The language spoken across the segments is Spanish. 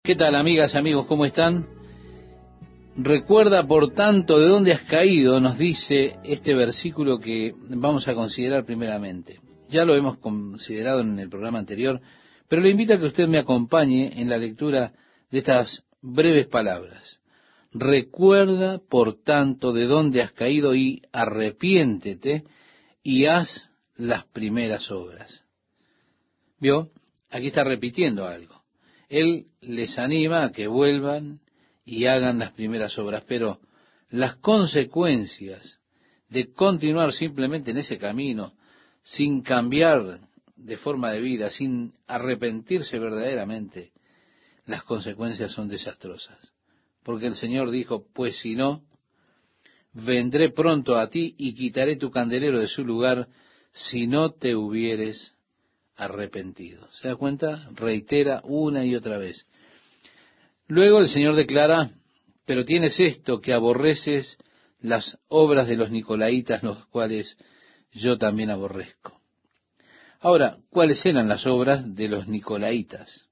¿Qué tal, amigas, amigos? ¿Cómo están? Recuerda, por tanto, de dónde has caído, nos dice este versículo que vamos a considerar primeramente. Ya lo hemos considerado en el programa anterior, pero le invito a que usted me acompañe en la lectura de estas breves palabras. Recuerda, por tanto, de dónde has caído y arrepiéntete y haz las primeras obras. ¿Vio? Aquí está repitiendo algo. Él les anima a que vuelvan y hagan las primeras obras, pero las consecuencias de continuar simplemente en ese camino, sin cambiar de forma de vida, sin arrepentirse verdaderamente, las consecuencias son desastrosas. Porque el Señor dijo, pues si no, vendré pronto a ti y quitaré tu candelero de su lugar si no te hubieres arrepentido. ¿Se da cuenta? Reitera una y otra vez. Luego el Señor declara, pero tienes esto, que aborreces las obras de los nicolaítas, los cuales yo también aborrezco. Ahora, ¿cuáles eran las obras de los nicolaítas?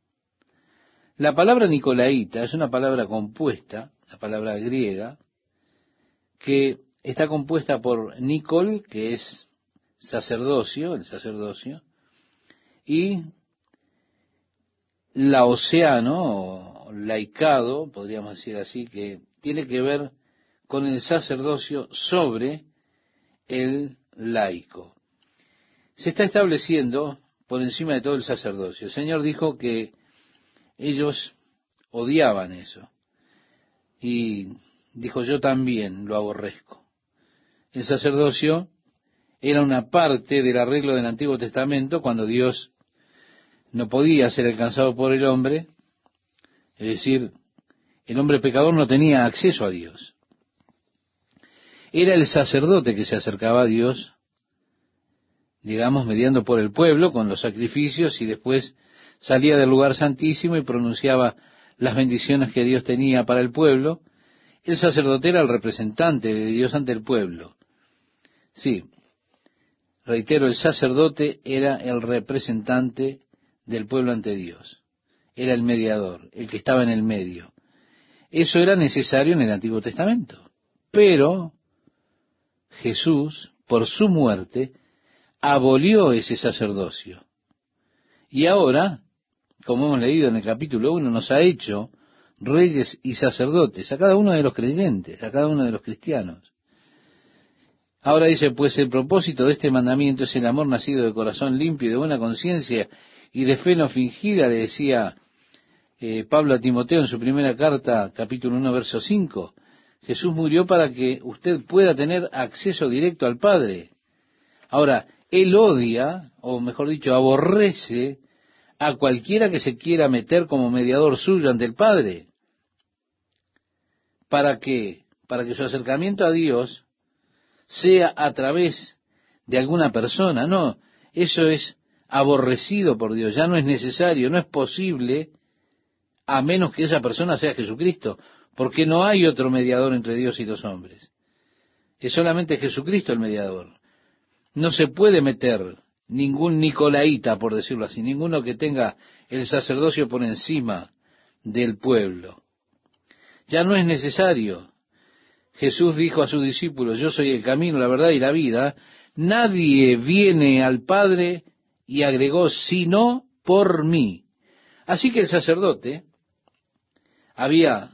La palabra nicolaíta es una palabra compuesta, la palabra griega, que está compuesta por Nicol, que es sacerdocio, el sacerdocio, y laoceano, o laicado, podríamos decir así, que tiene que ver con el sacerdocio sobre el laico. Se está estableciendo por encima de todo el sacerdocio. El Señor dijo que ellos odiaban eso. Y dijo, yo también lo aborrezco. El sacerdocio era una parte del arreglo del Antiguo Testamento cuando Dios no podía ser alcanzado por el hombre, es decir, el hombre pecador no tenía acceso a Dios. Era el sacerdote que se acercaba a Dios, digamos, mediando por el pueblo con los sacrificios y después salía del lugar santísimo y pronunciaba las bendiciones que Dios tenía para el pueblo. El sacerdote era el representante de Dios ante el pueblo. Sí, reitero, el sacerdote era el representante del pueblo ante Dios. Era el mediador, el que estaba en el medio. Eso era necesario en el Antiguo Testamento. Pero Jesús, por su muerte, abolió ese sacerdocio. Y ahora, como hemos leído en el capítulo 1, nos ha hecho reyes y sacerdotes a cada uno de los creyentes, a cada uno de los cristianos. Ahora dice, pues el propósito de este mandamiento es el amor nacido de corazón limpio y de buena conciencia y de fe no fingida, le decía Pablo a Timoteo en su primera carta, capítulo 1, verso 5. Jesús murió para que usted pueda tener acceso directo al Padre. Ahora, Él odia, o mejor dicho, aborrece a cualquiera que se quiera meter como mediador suyo ante el Padre. ¿Para qué? Para que su acercamiento a Dios sea a través de alguna persona. No, eso es aborrecido por Dios, ya no es necesario, no es posible, a menos que esa persona sea Jesucristo, porque no hay otro mediador entre Dios y los hombres. Es solamente Jesucristo el mediador. No se puede meter ningún nicolaíta, por decirlo así, ninguno que tenga el sacerdocio por encima del pueblo. Ya no es necesario. Jesús dijo a sus discípulos, yo soy el camino, la verdad y la vida. Nadie viene al Padre, y agregó, sino por mí. Así que el sacerdote había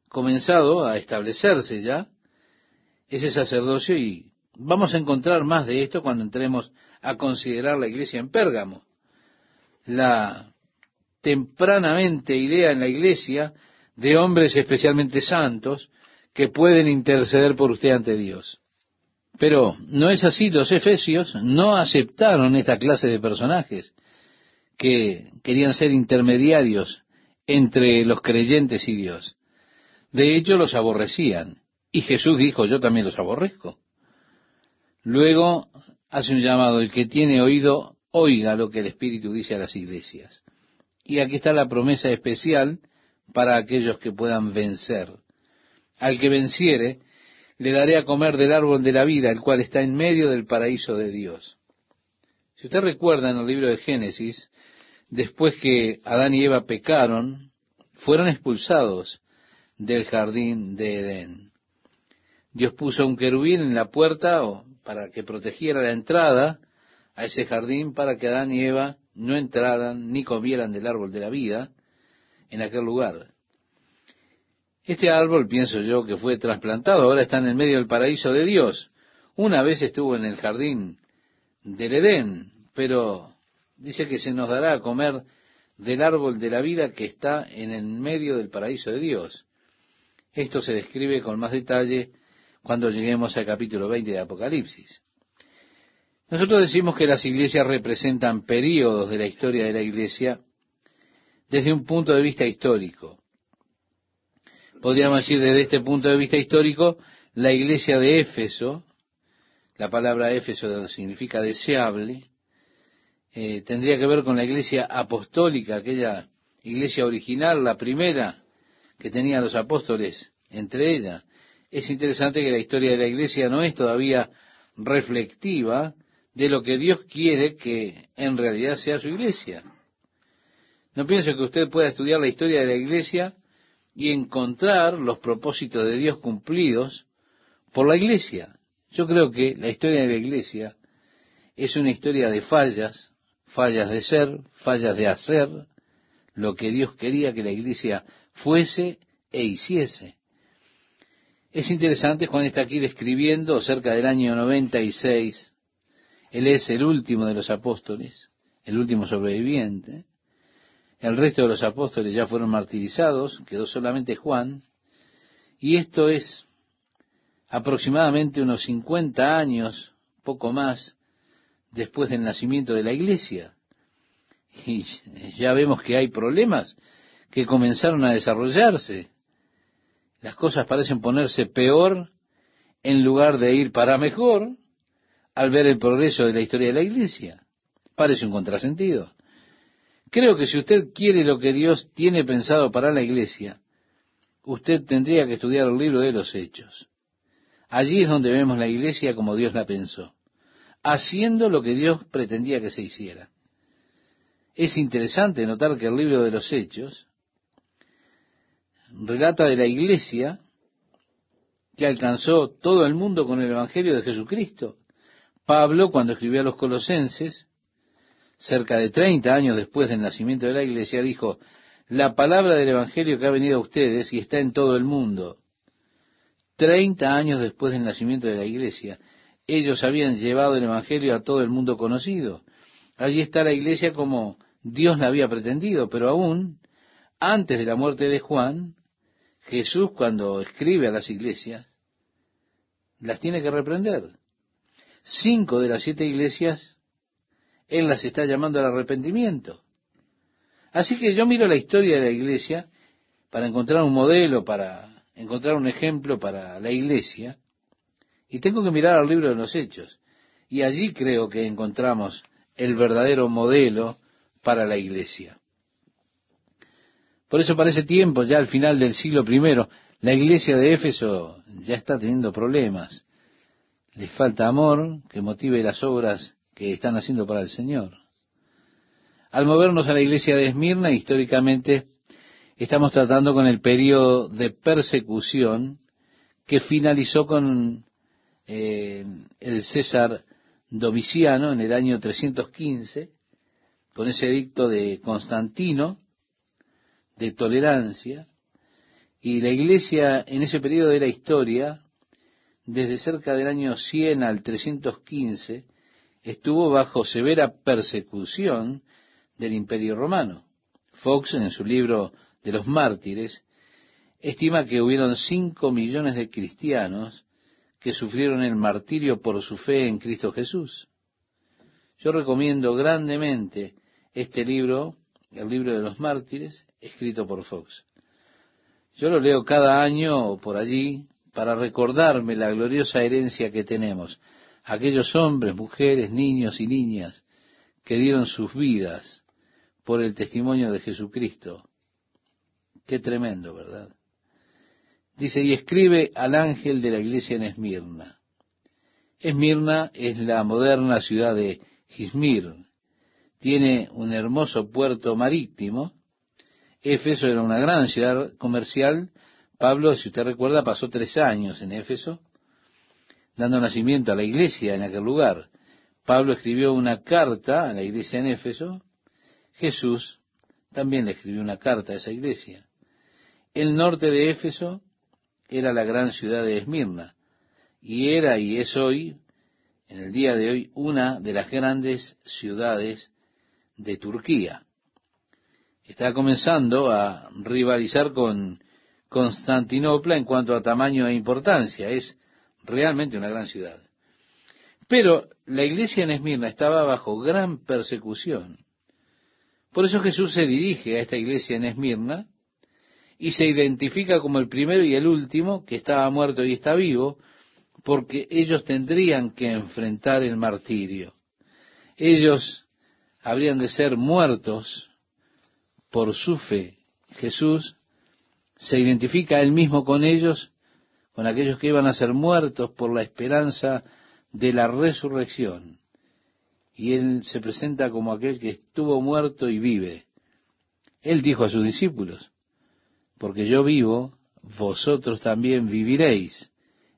comenzado a establecerse ya, ese sacerdocio, y vamos a encontrar más de esto cuando entremos a considerar la iglesia en Pérgamo. La tempranamente idea en la iglesia de hombres especialmente santos que pueden interceder por usted ante Dios. Pero no es así, los efesios no aceptaron esta clase de personajes que querían ser intermediarios entre los creyentes y Dios. De hecho, los aborrecían. Y Jesús dijo, yo también los aborrezco. Luego hace un llamado, el que tiene oído, oiga lo que el Espíritu dice a las iglesias. Y aquí está la promesa especial para aquellos que puedan vencer. Al que venciere, le daré a comer del árbol de la vida, el cual está en medio del paraíso de Dios. Si usted recuerda en el libro de Génesis, después que Adán y Eva pecaron, fueron expulsados del jardín de Edén. Dios puso un querubín en la puerta para que protegiera la entrada a ese jardín, para que Adán y Eva no entraran ni comieran del árbol de la vida en aquel lugar. Este árbol, pienso yo, que fue trasplantado, ahora está en el medio del paraíso de Dios. Una vez estuvo en el jardín del Edén, pero dice que se nos dará a comer del árbol de la vida que está en el medio del paraíso de Dios. Esto se describe con más detalle cuando lleguemos al capítulo 20 de Apocalipsis. Nosotros decimos que las iglesias representan períodos de la historia de la iglesia desde un punto de vista histórico. Podríamos decir desde este punto de vista histórico, la iglesia de Éfeso, la palabra Éfeso significa deseable, tendría que ver con la iglesia apostólica, aquella iglesia original, la primera que tenían los apóstoles entre ellas. Es interesante que la historia de la iglesia no es todavía reflectiva de lo que Dios quiere que en realidad sea su iglesia. No pienso que usted pueda estudiar la historia de la iglesia y encontrar los propósitos de Dios cumplidos por la iglesia. Yo creo que la historia de la iglesia es una historia de fallas, fallas de ser, fallas de hacer, lo que Dios quería que la iglesia fuese e hiciese. Es interesante, Juan está aquí describiendo cerca del año 96, él es el último de los apóstoles, el último sobreviviente. El resto de los apóstoles ya fueron martirizados, quedó solamente Juan, y esto es aproximadamente unos 50 años, poco más, después del nacimiento de la iglesia. Y ya vemos que hay problemas que comenzaron a desarrollarse. Las cosas parecen ponerse peor en lugar de ir para mejor al ver el progreso de la historia de la iglesia. Parece un contrasentido. Creo que si usted quiere lo que Dios tiene pensado para la iglesia, usted tendría que estudiar el libro de los Hechos. Allí es donde vemos la iglesia como Dios la pensó, haciendo lo que Dios pretendía que se hiciera. Es interesante notar que el libro de los Hechos relata de la iglesia que alcanzó todo el mundo con el Evangelio de Jesucristo. Pablo, cuando escribió a los Colosenses, cerca de 30 años después del nacimiento de la iglesia, dijo: la palabra del Evangelio que ha venido a ustedes y está en todo el mundo. 30 años después del nacimiento de la iglesia, ellos habían llevado el Evangelio a todo el mundo conocido. Allí está la iglesia como Dios la había pretendido, pero aún antes de la muerte de Juan, Jesús, cuando escribe a las iglesias, las tiene que reprender. 5 de las 7 iglesias, Él las está llamando al arrepentimiento. Así que yo miro la historia de la iglesia para encontrar un modelo, para encontrar un ejemplo para la iglesia, y tengo que mirar al libro de los Hechos. Y allí creo que encontramos el verdadero modelo para la iglesia. Por eso para ese tiempo, ya al final del siglo I, la iglesia de Éfeso ya está teniendo problemas. Les falta amor que motive las obras que están haciendo para el Señor. Al movernos a la iglesia de Esmirna, históricamente estamos tratando con el periodo de persecución que finalizó con el César Domiciano en el año 315, con ese edicto de Constantino de tolerancia, y la iglesia en ese periodo de la historia, desde cerca del año 100 al 315, estuvo bajo severa persecución del Imperio Romano. Fox, en su libro de los mártires, estima que hubieron 5 millones de cristianos que sufrieron el martirio por su fe en Cristo Jesús. Yo recomiendo grandemente este libro, el libro de los mártires, escrito por Fox. Yo lo leo cada año o por allí para recordarme la gloriosa herencia que tenemos. Aquellos hombres, mujeres, niños y niñas que dieron sus vidas por el testimonio de Jesucristo. Qué tremendo, ¿verdad? Dice: y escribe al ángel de la iglesia en Esmirna. Esmirna es la moderna ciudad de Izmir. Tiene un hermoso puerto marítimo. Éfeso era una gran ciudad comercial. Pablo, si usted recuerda, pasó 3 años en Éfeso, dando nacimiento a la iglesia en aquel lugar. Pablo escribió una carta a la iglesia en Éfeso. Jesús también le escribió una carta a esa iglesia. El norte de Éfeso era la gran ciudad de Esmirna, y era y es hoy, en el día de hoy, una de las grandes ciudades de Turquía. Está comenzando a rivalizar con Constantinopla en cuanto a tamaño e importancia. Es realmente una gran ciudad. Pero la iglesia en Esmirna estaba bajo gran persecución. Por eso Jesús se dirige a esta iglesia en Esmirna y se identifica como el primero y el último, que estaba muerto y está vivo, porque ellos tendrían que enfrentar el martirio. Ellos habrían de ser muertos por su fe. Jesús se identifica a él mismo con ellos, con aquellos que iban a ser muertos por la esperanza de la resurrección. Y él se presenta como aquel que estuvo muerto y vive. Él dijo a sus discípulos: porque yo vivo, vosotros también viviréis.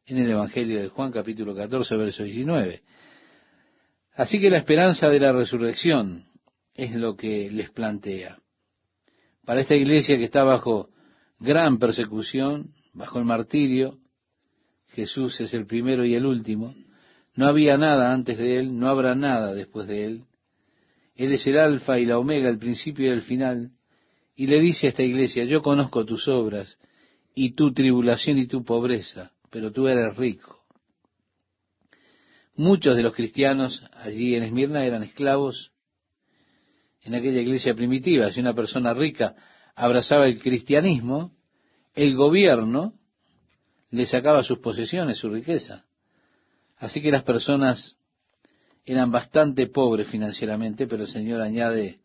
En el Evangelio de Juan, capítulo 14, verso 19. Así que la esperanza de la resurrección es lo que les plantea. Para esta iglesia que está bajo gran persecución, bajo el martirio, Jesús es el primero y el último. No había nada antes de él, no habrá nada después de él. Él es el alfa y la omega, el principio y el final. Y le dice a esta iglesia: yo conozco tus obras y tu tribulación y tu pobreza, pero tú eres rico. Muchos de los cristianos allí en Esmirna eran esclavos en aquella iglesia primitiva. Si una persona rica abrazaba el cristianismo, el gobierno le sacaba sus posesiones, su riqueza. Así que las personas eran bastante pobres financieramente, pero el Señor añade: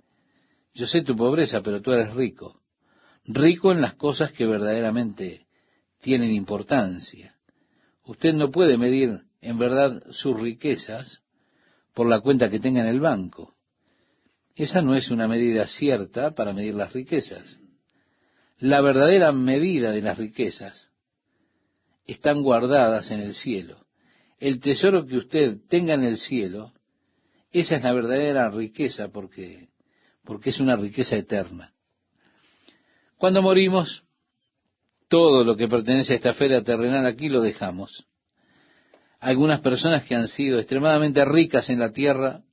yo sé tu pobreza, pero tú eres rico. Rico en las cosas que verdaderamente tienen importancia. Usted no puede medir en verdad sus riquezas por la cuenta que tenga en el banco. Esa no es una medida cierta para medir las riquezas. La verdadera medida de las riquezas están guardadas en el cielo. El tesoro que usted tenga en el cielo, esa es la verdadera riqueza, porque es una riqueza eterna. Cuando morimos, todo lo que pertenece a esta esfera terrenal aquí lo dejamos. Algunas personas que han sido extremadamente ricas en la tierra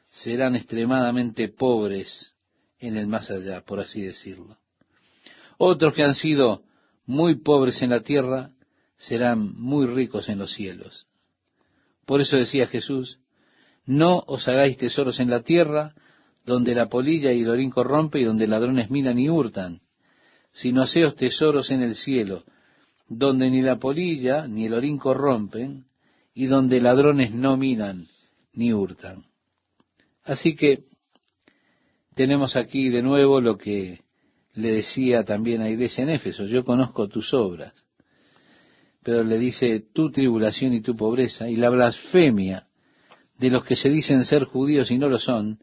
serán extremadamente pobres en el más allá, por así decirlo. Otros que han sido muy pobres en la tierra serán muy ricos en los cielos. Por eso decía Jesús: no os hagáis tesoros en la tierra, donde la polilla y el orín corrompe y donde ladrones minan y hurtan, sino haceos tesoros en el cielo, donde ni la polilla ni el orín corrompen y donde ladrones no minan ni hurtan. Así que tenemos aquí de nuevo lo que le decía también a la iglesia en Éfeso: yo conozco tus obras. Pero le dice: tu tribulación y tu pobreza, y la blasfemia de los que se dicen ser judíos y no lo son,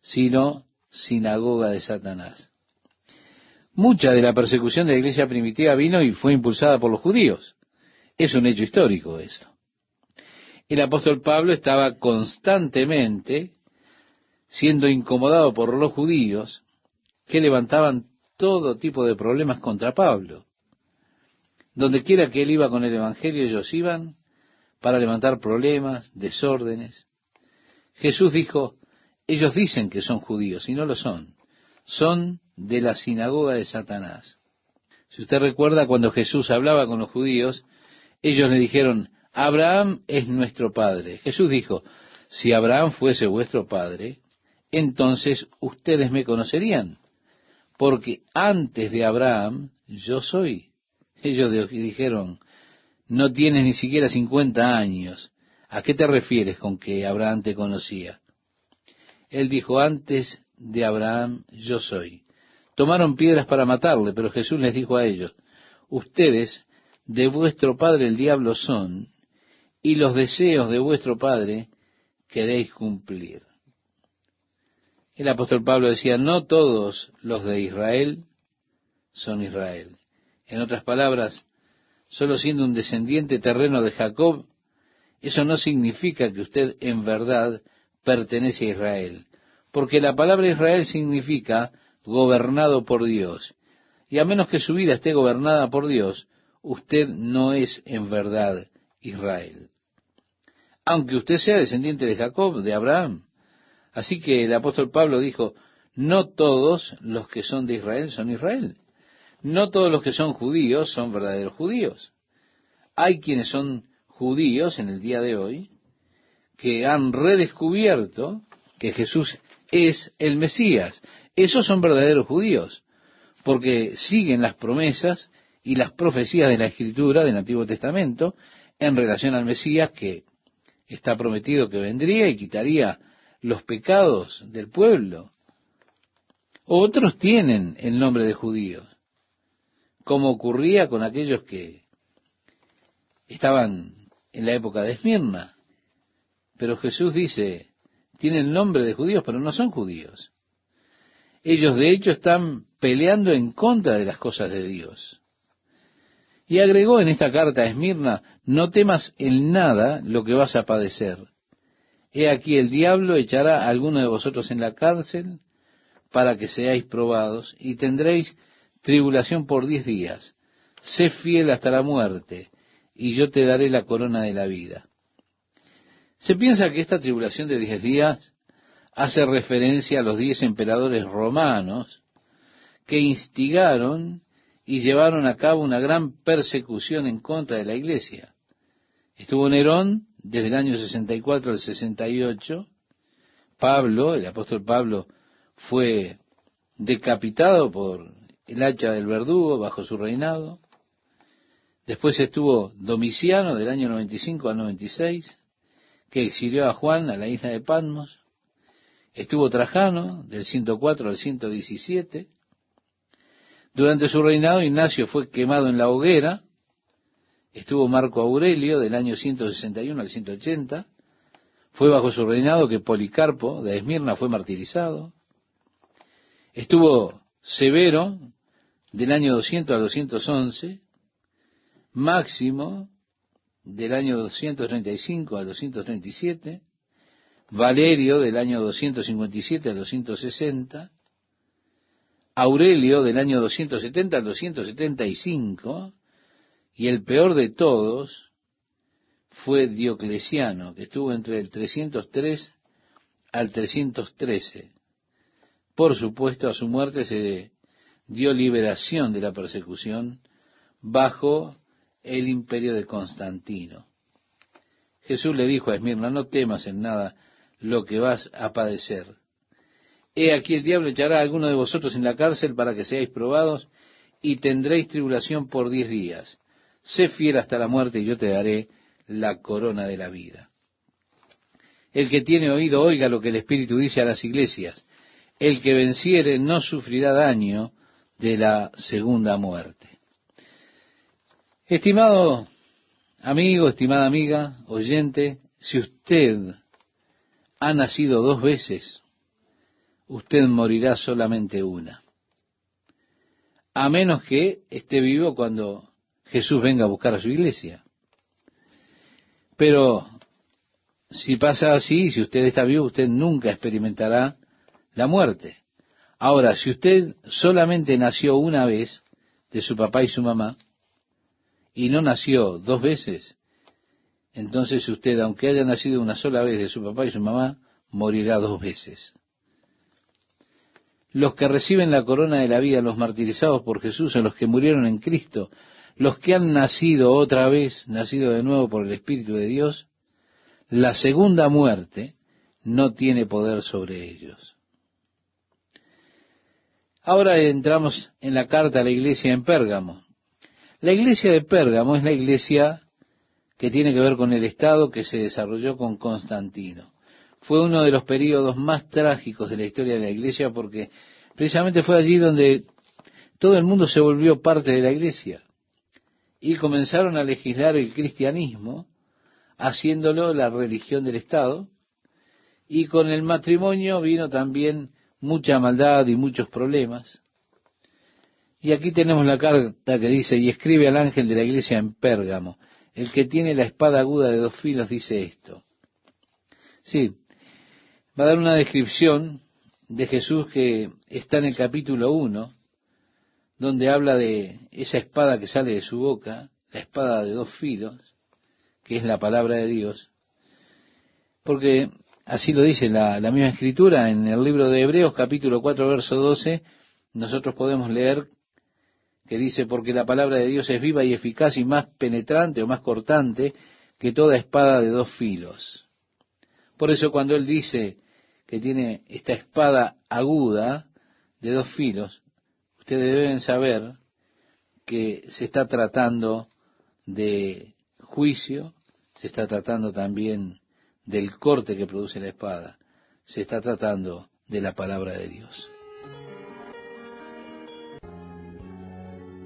sino sinagoga de Satanás. Mucha de la persecución de la iglesia primitiva vino y fue impulsada por los judíos. Es un hecho histórico eso. El apóstol Pablo estaba constantemente siendo incomodado por los judíos, que levantaban todo tipo de problemas contra Pablo. Donde quiera que él iba con el Evangelio, ellos iban para levantar problemas, desórdenes. Jesús dijo: ellos dicen que son judíos y no lo son. Son de la sinagoga de Satanás. Si usted recuerda, cuando Jesús hablaba con los judíos, ellos le dijeron: Abraham es nuestro padre. Jesús dijo: si Abraham fuese vuestro padre, entonces ustedes me conocerían, porque antes de Abraham yo soy. Ellos dijeron: no tienes ni siquiera 50 años. ¿A qué te refieres con que Abraham te conocía? Él dijo: antes de Abraham yo soy. Tomaron piedras para matarle, pero Jesús les dijo a ellos: ustedes de vuestro padre el diablo son, y los deseos de vuestro padre queréis cumplir. El apóstol Pablo decía, no todos los de Israel son Israel. En otras palabras, solo siendo un descendiente terreno de Jacob, eso no significa que usted en verdad pertenece a Israel, porque la palabra Israel significa gobernado por Dios, y a menos que su vida esté gobernada por Dios, usted no es en verdad Israel. Aunque usted sea descendiente de Jacob, de Abraham. Así que el apóstol Pablo dijo, no todos los que son de Israel son Israel. No todos los que son judíos son verdaderos judíos. Hay quienes son judíos en el día de hoy que han redescubierto que Jesús es el Mesías. Esos son verdaderos judíos, porque siguen las promesas y las profecías de la Escritura del Antiguo Testamento en relación al Mesías que está prometido que vendría y quitaría los pecados del pueblo. Otros tienen el nombre de judíos, como ocurría con aquellos que estaban en la época de Esmirna. Pero Jesús dice, tienen nombre de judíos, pero no son judíos. Ellos de hecho están peleando en contra de las cosas de Dios. Y agregó en esta carta a Esmirna, no temas en nada lo que vas a padecer. He aquí el diablo echará a alguno de vosotros en la cárcel para que seáis probados y tendréis tribulación por 10 días. Sé fiel hasta la muerte y yo te daré la corona de la vida. Se piensa que esta tribulación de 10 días hace referencia a los 10 emperadores romanos que instigaron y llevaron a cabo una gran persecución en contra de la iglesia. Estuvo Nerón desde el año 64 al 68. Pablo, el apóstol Pablo, fue decapitado por el hacha del verdugo bajo su reinado. Después estuvo Domiciano del año 95 al 96, que exilió a Juan a la isla de Patmos. Estuvo Trajano del 104 al 117. Durante su reinado, Ignacio fue quemado en la hoguera. Estuvo Marco Aurelio del año 161 al 180. Fue bajo su reinado que Policarpo de Esmirna fue martirizado. Estuvo Severo del año 200 al 211. Máximo del año 235 al 237. Valerio del año 257 al 260. Aurelio del año 270 al 275, y el peor de todos fue Diocleciano, que estuvo entre el 303 al 313. Por supuesto, a su muerte se dio liberación de la persecución bajo el imperio de Constantino. Jesús le dijo a Esmirna, no temas en nada lo que vas a padecer. He aquí el diablo echará a alguno de vosotros en la cárcel para que seáis probados y tendréis tribulación por 10 días. Sé fiel hasta la muerte y yo te daré la corona de la vida. El que tiene oído, oiga lo que el Espíritu dice a las iglesias. El que venciere no sufrirá daño de la segunda muerte. Estimado amigo, estimada amiga, oyente, si usted ha nacido 2 veces, usted morirá solamente una. A menos que esté vivo cuando Jesús venga a buscar a su iglesia. Pero si pasa así, si usted está vivo, usted nunca experimentará la muerte. Ahora, si usted solamente nació una vez de su papá y su mamá, y no nació 2 veces, entonces usted, aunque haya nacido una sola vez de su papá y su mamá, morirá 2 veces. Los que reciben la corona de la vida, los martirizados por Jesús, son los que murieron en Cristo, los que han nacido otra vez, nacido de nuevo por el Espíritu de Dios. La segunda muerte no tiene poder sobre ellos. Ahora entramos en la carta a la iglesia en Pérgamo. La iglesia de Pérgamo es la iglesia que tiene que ver con el estado que se desarrolló con Constantino. Fue uno de los períodos más trágicos de la historia de la iglesia porque precisamente fue allí donde todo el mundo se volvió parte de la iglesia y comenzaron a legislar el cristianismo, haciéndolo la religión del Estado, y con el matrimonio vino también mucha maldad y muchos problemas. Y aquí tenemos la carta que dice, y escribe al ángel de la iglesia en Pérgamo, el que tiene la espada aguda de 2 filos dice esto. Sí, va a dar una descripción de Jesús que está en el capítulo 1, donde habla de esa espada que sale de su boca, la espada de 2 filos, que es la palabra de Dios, porque así lo dice la misma Escritura en el libro de Hebreos, capítulo 4, verso 12, nosotros podemos leer que dice, porque la palabra de Dios es viva y eficaz y más penetrante o más cortante que toda espada de 2 filos. Por eso cuando él dice que tiene esta espada aguda de 2 filos, ustedes deben saber que se está tratando de juicio, se está tratando también del corte que produce la espada, se está tratando de la palabra de Dios.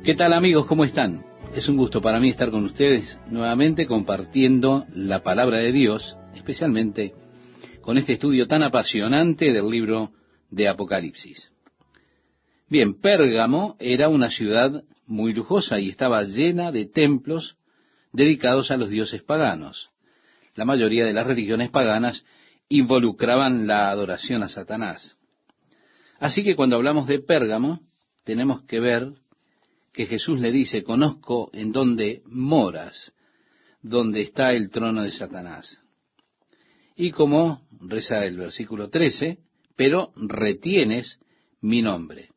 ¿Qué tal, amigos? ¿Cómo están? Es un gusto para mí estar con ustedes nuevamente compartiendo la palabra de Dios, especialmente con este estudio tan apasionante del libro de Apocalipsis. Bien, Pérgamo era una ciudad muy lujosa y estaba llena de templos dedicados a los dioses paganos. La mayoría de las religiones paganas involucraban la adoración a Satanás. Así que cuando hablamos de Pérgamo, tenemos que ver que Jesús le dice, conozco en dónde moras, donde está el trono de Satanás. Y como reza el versículo 13, pero retienes mi nombre.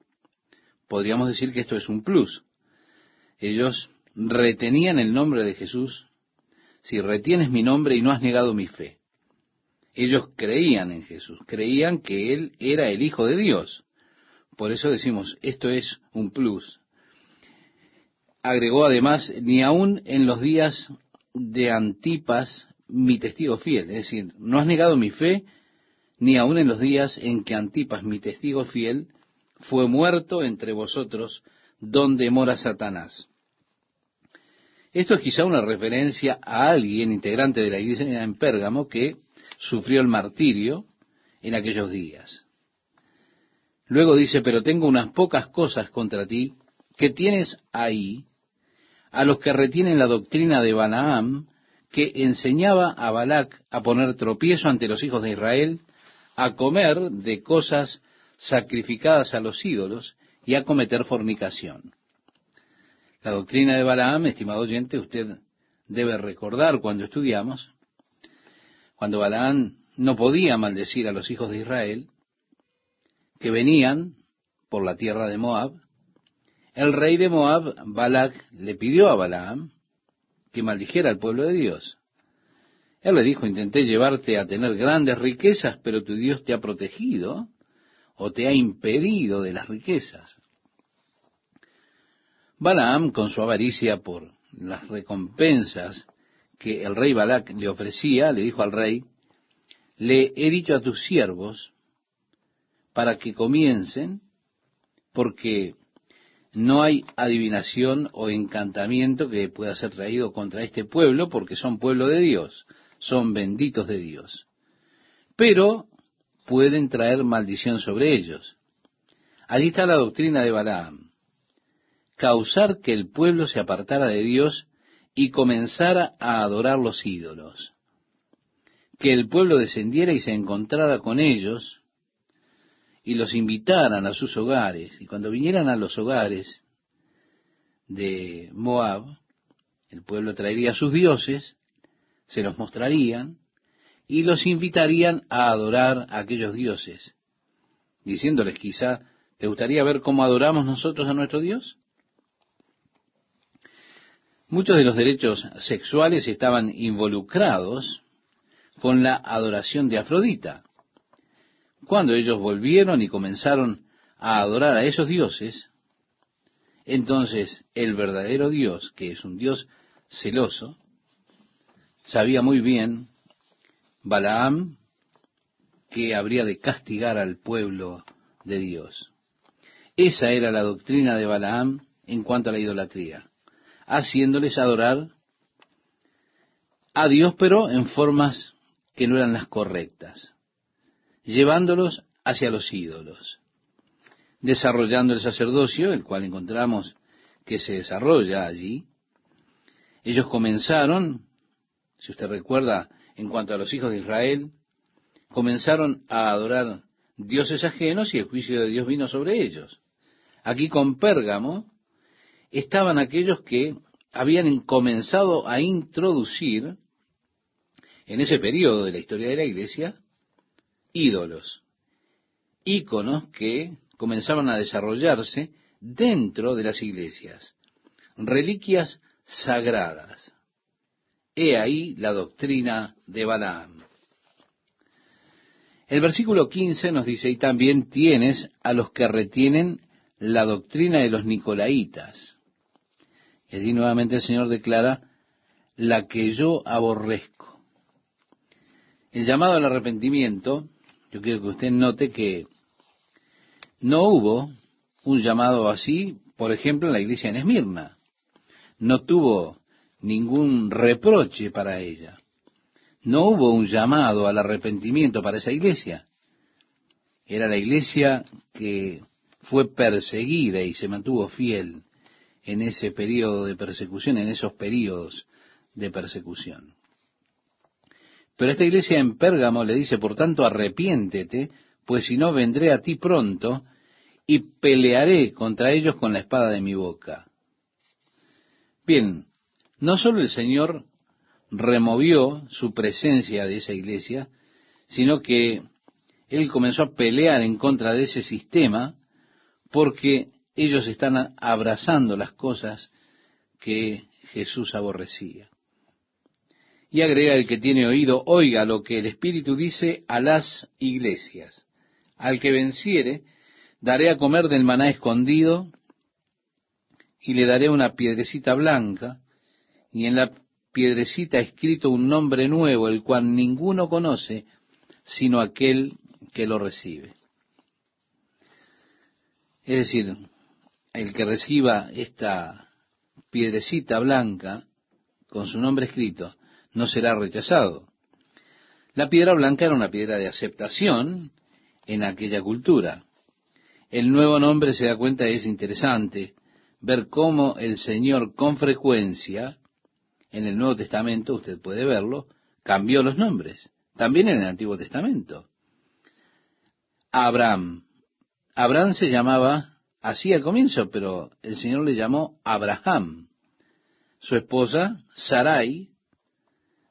Podríamos decir que esto es un plus. Ellos retenían el nombre de Jesús. Si retienes mi nombre y no has negado mi fe. Ellos creían en Jesús, creían que Él era el Hijo de Dios. Por eso decimos, esto es un plus. Agregó además, ni aun en los días de Antipas, mi testigo fiel. Es decir, no has negado mi fe, ni aun en los días en que Antipas, mi testigo fiel, fue muerto entre vosotros, donde mora Satanás. Esto es quizá una referencia a alguien integrante de la iglesia en Pérgamo que sufrió el martirio en aquellos días. Luego dice, pero tengo unas pocas cosas contra ti que tienes ahí, a los que retienen la doctrina de Balaam, que enseñaba a Balac a poner tropiezo ante los hijos de Israel, a comer de cosas sacrificadas a los ídolos y a cometer fornicación. La doctrina de Balaam, estimado oyente, usted debe recordar cuando estudiamos, cuando Balaam no podía maldecir a los hijos de Israel, que venían por la tierra de Moab. El rey de Moab, Balac, le pidió a Balaam que maldijera al pueblo de Dios. Él le dijo, intenté llevarte a tener grandes riquezas, pero tu Dios te ha protegido o te ha impedido de las riquezas. Balaam, con su avaricia por las recompensas que el rey Balac le ofrecía, le dijo al rey, le he dicho a tus siervos para que comiencen, porque no hay adivinación o encantamiento que pueda ser traído contra este pueblo, porque son pueblo de Dios, son benditos de Dios. Pero pueden traer maldición sobre ellos. Allí está la doctrina de Balaam. Causar que el pueblo se apartara de Dios y comenzara a adorar los ídolos. Que el pueblo descendiera y se encontrara con ellos y los invitaran a sus hogares. Y cuando vinieran a los hogares de Moab, el pueblo traería a sus dioses, se los mostrarían y los invitarían a adorar a aquellos dioses, diciéndoles quizá, ¿te gustaría ver cómo adoramos nosotros a nuestro Dios? Muchos de los derechos sexuales estaban involucrados con la adoración de Afrodita. Cuando ellos volvieron y comenzaron a adorar a esos dioses, entonces el verdadero Dios, que es un Dios celoso, sabía muy bien, Balaam, que habría de castigar al pueblo de Dios. Esa era la doctrina de Balaam en cuanto a la idolatría, haciéndoles adorar a Dios, pero en formas que no eran las correctas, llevándolos hacia los ídolos, desarrollando el sacerdocio, el cual encontramos que se desarrolla allí. Ellos comenzaron, si usted recuerda, en cuanto a los hijos de Israel, comenzaron a adorar dioses ajenos y el juicio de Dios vino sobre ellos. Aquí con Pérgamo estaban aquellos que habían comenzado a introducir en ese periodo de la historia de la iglesia ídolos, íconos que comenzaban a desarrollarse dentro de las iglesias, reliquias sagradas. He ahí la doctrina de Balaam. El versículo 15 nos dice, y también tienes a los que retienen la doctrina de los nicolaitas. Y allí nuevamente el Señor declara, la que yo aborrezco. El llamado al arrepentimiento, yo quiero que usted note que no hubo un llamado así, por ejemplo, en la iglesia en Esmirna. No tuvo ningún reproche para ella. No hubo un llamado al arrepentimiento para esa iglesia. Era la iglesia que fue perseguida y se mantuvo fiel en ese periodo de persecución, en esos periodos de persecución. Pero esta iglesia en Pérgamo le dice, por tanto, arrepiéntete, pues si no vendré a ti pronto y pelearé contra ellos con la espada de mi boca. Bien, no solo el Señor removió su presencia de esa iglesia, sino que Él comenzó a pelear en contra de ese sistema porque ellos están abrazando las cosas que Jesús aborrecía. Y agrega, el que tiene oído, oiga lo que el Espíritu dice a las iglesias. Al que venciere, daré a comer del maná escondido, y le daré una piedrecita blanca, y en la piedrecita escrito un nombre nuevo, el cual ninguno conoce, sino aquel que lo recibe. Es decir, el que reciba esta piedrecita blanca, con su nombre escrito, no será rechazado. La piedra blanca era una piedra de aceptación en aquella cultura. El nuevo nombre, se da cuenta, es interesante ver cómo el Señor con frecuencia, en el Nuevo Testamento, usted puede verlo, cambió los nombres. También en el Antiguo Testamento. Abraham. Abraham se llamaba así al comienzo, pero el Señor le llamó Abraham. Su esposa, Sarai,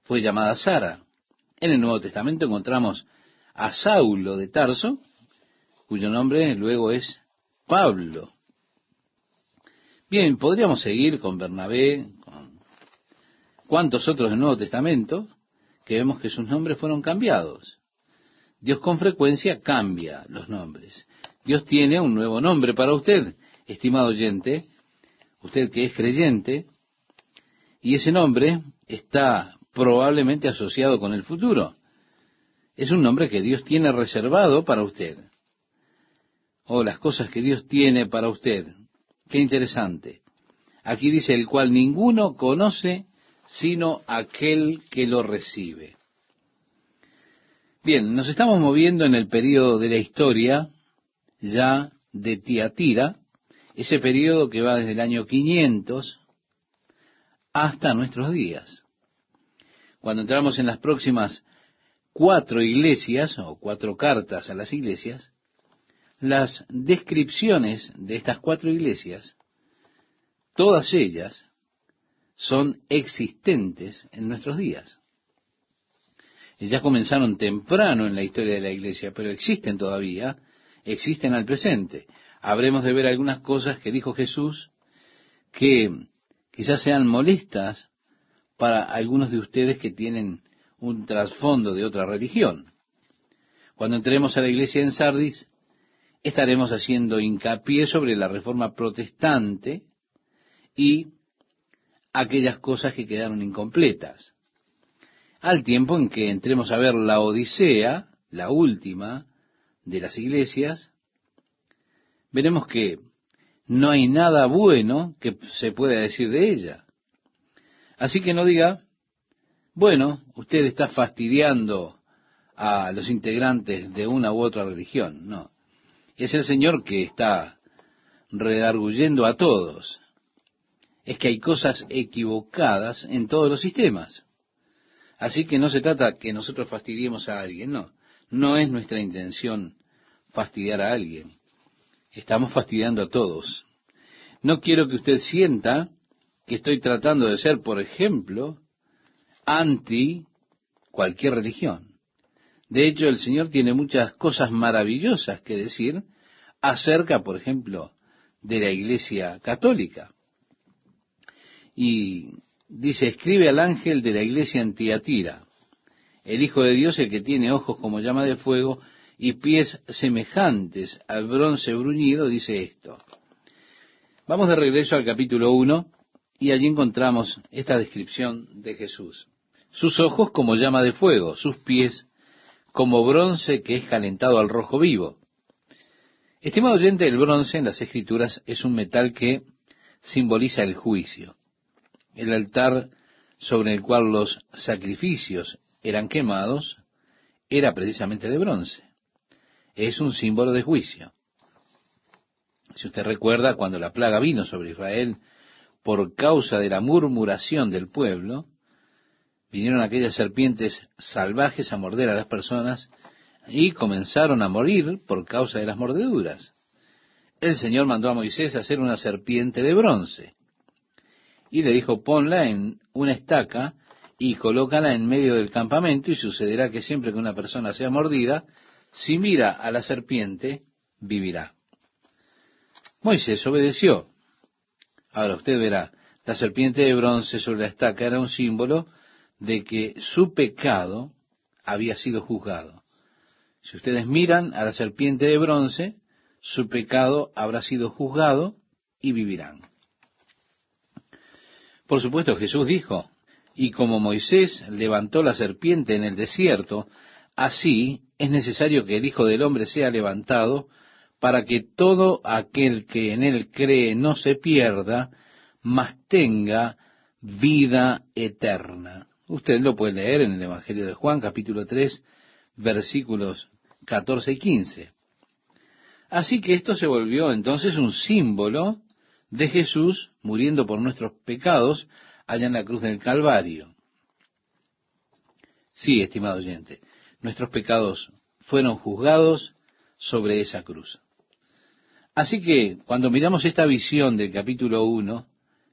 fue llamada Sara. En el Nuevo Testamento encontramos a Saulo de Tarso, cuyo nombre luego es Pablo. Bien, podríamos seguir con Bernabé, con cuantos otros del Nuevo Testamento, que vemos que sus nombres fueron cambiados. Dios con frecuencia cambia los nombres. Dios tiene un nuevo nombre para usted, estimado oyente, usted que es creyente, y ese nombre está probablemente asociado con el futuro. Es un nombre que Dios tiene reservado para usted. Oh, las cosas que Dios tiene para usted. Qué interesante. Aquí dice, el cual ninguno conoce sino aquel que lo recibe. Bien, nos estamos moviendo en el período de la historia ya de Tiatira, ese período que va desde el año 500 hasta nuestros días. Cuando entramos en las próximas 4 iglesias o 4 cartas a las iglesias, las descripciones de estas 4 iglesias, todas ellas son existentes en nuestros días. Ya comenzaron temprano en la historia de la iglesia, pero existen todavía, existen al presente. Habremos de ver algunas cosas que dijo Jesús que quizás sean molestas para algunos de ustedes que tienen un trasfondo de otra religión. Cuando entremos a la iglesia en Sardis, estaremos haciendo hincapié sobre la reforma protestante y aquellas cosas que quedaron incompletas. Al tiempo en que entremos a ver la Odisea, la última de las iglesias, veremos que no hay nada bueno que se pueda decir de ella. Así que no diga, bueno, usted está fastidiando a los integrantes de una u otra religión, no. Es el Señor que está redarguyendo a todos. Es que hay cosas equivocadas en todos los sistemas. Así que no se trata que nosotros fastidiemos a alguien, no. No es nuestra intención fastidiar a alguien. Estamos fastidiando a todos. No quiero que usted sienta que estoy tratando de ser, por ejemplo, anti cualquier religión. De hecho, el Señor tiene muchas cosas maravillosas que decir acerca, por ejemplo, de la Iglesia católica. Y dice, escribe al ángel de la iglesia en Tiatira, el Hijo de Dios, el que tiene ojos como llama de fuego y pies semejantes al bronce bruñido, dice esto. Vamos de regreso al capítulo 1 y allí encontramos esta descripción de Jesús. Sus ojos como llama de fuego, sus pies como bronce que es calentado al rojo vivo. Estimado oyente, el bronce en las Escrituras es un metal que simboliza el juicio. El altar sobre el cual los sacrificios eran quemados era precisamente de bronce. Es un símbolo de juicio. Si usted recuerda, cuando la plaga vino sobre Israel por causa de la murmuración del pueblo, vinieron aquellas serpientes salvajes a morder a las personas y comenzaron a morir por causa de las mordeduras. El Señor mandó a Moisés a hacer una serpiente de bronce y le dijo, ponla en una estaca y colócala en medio del campamento y sucederá que siempre que una persona sea mordida, si mira a la serpiente, vivirá. Moisés obedeció. Ahora usted verá, la serpiente de bronce sobre la estaca era un símbolo de que su pecado había sido juzgado. Si ustedes miran a la serpiente de bronce, su pecado habrá sido juzgado y vivirán. Por supuesto, Jesús dijo, y como Moisés levantó la serpiente en el desierto, así es necesario que el Hijo del Hombre sea levantado para que todo aquel que en él cree no se pierda, mas tenga vida eterna. Usted lo puede leer en el Evangelio de Juan, capítulo 3, versículos 14 y 15. Así que esto se volvió entonces un símbolo de Jesús muriendo por nuestros pecados allá en la cruz del Calvario. Sí, estimado oyente, nuestros pecados fueron juzgados sobre esa cruz. Así que cuando miramos esta visión del capítulo 1,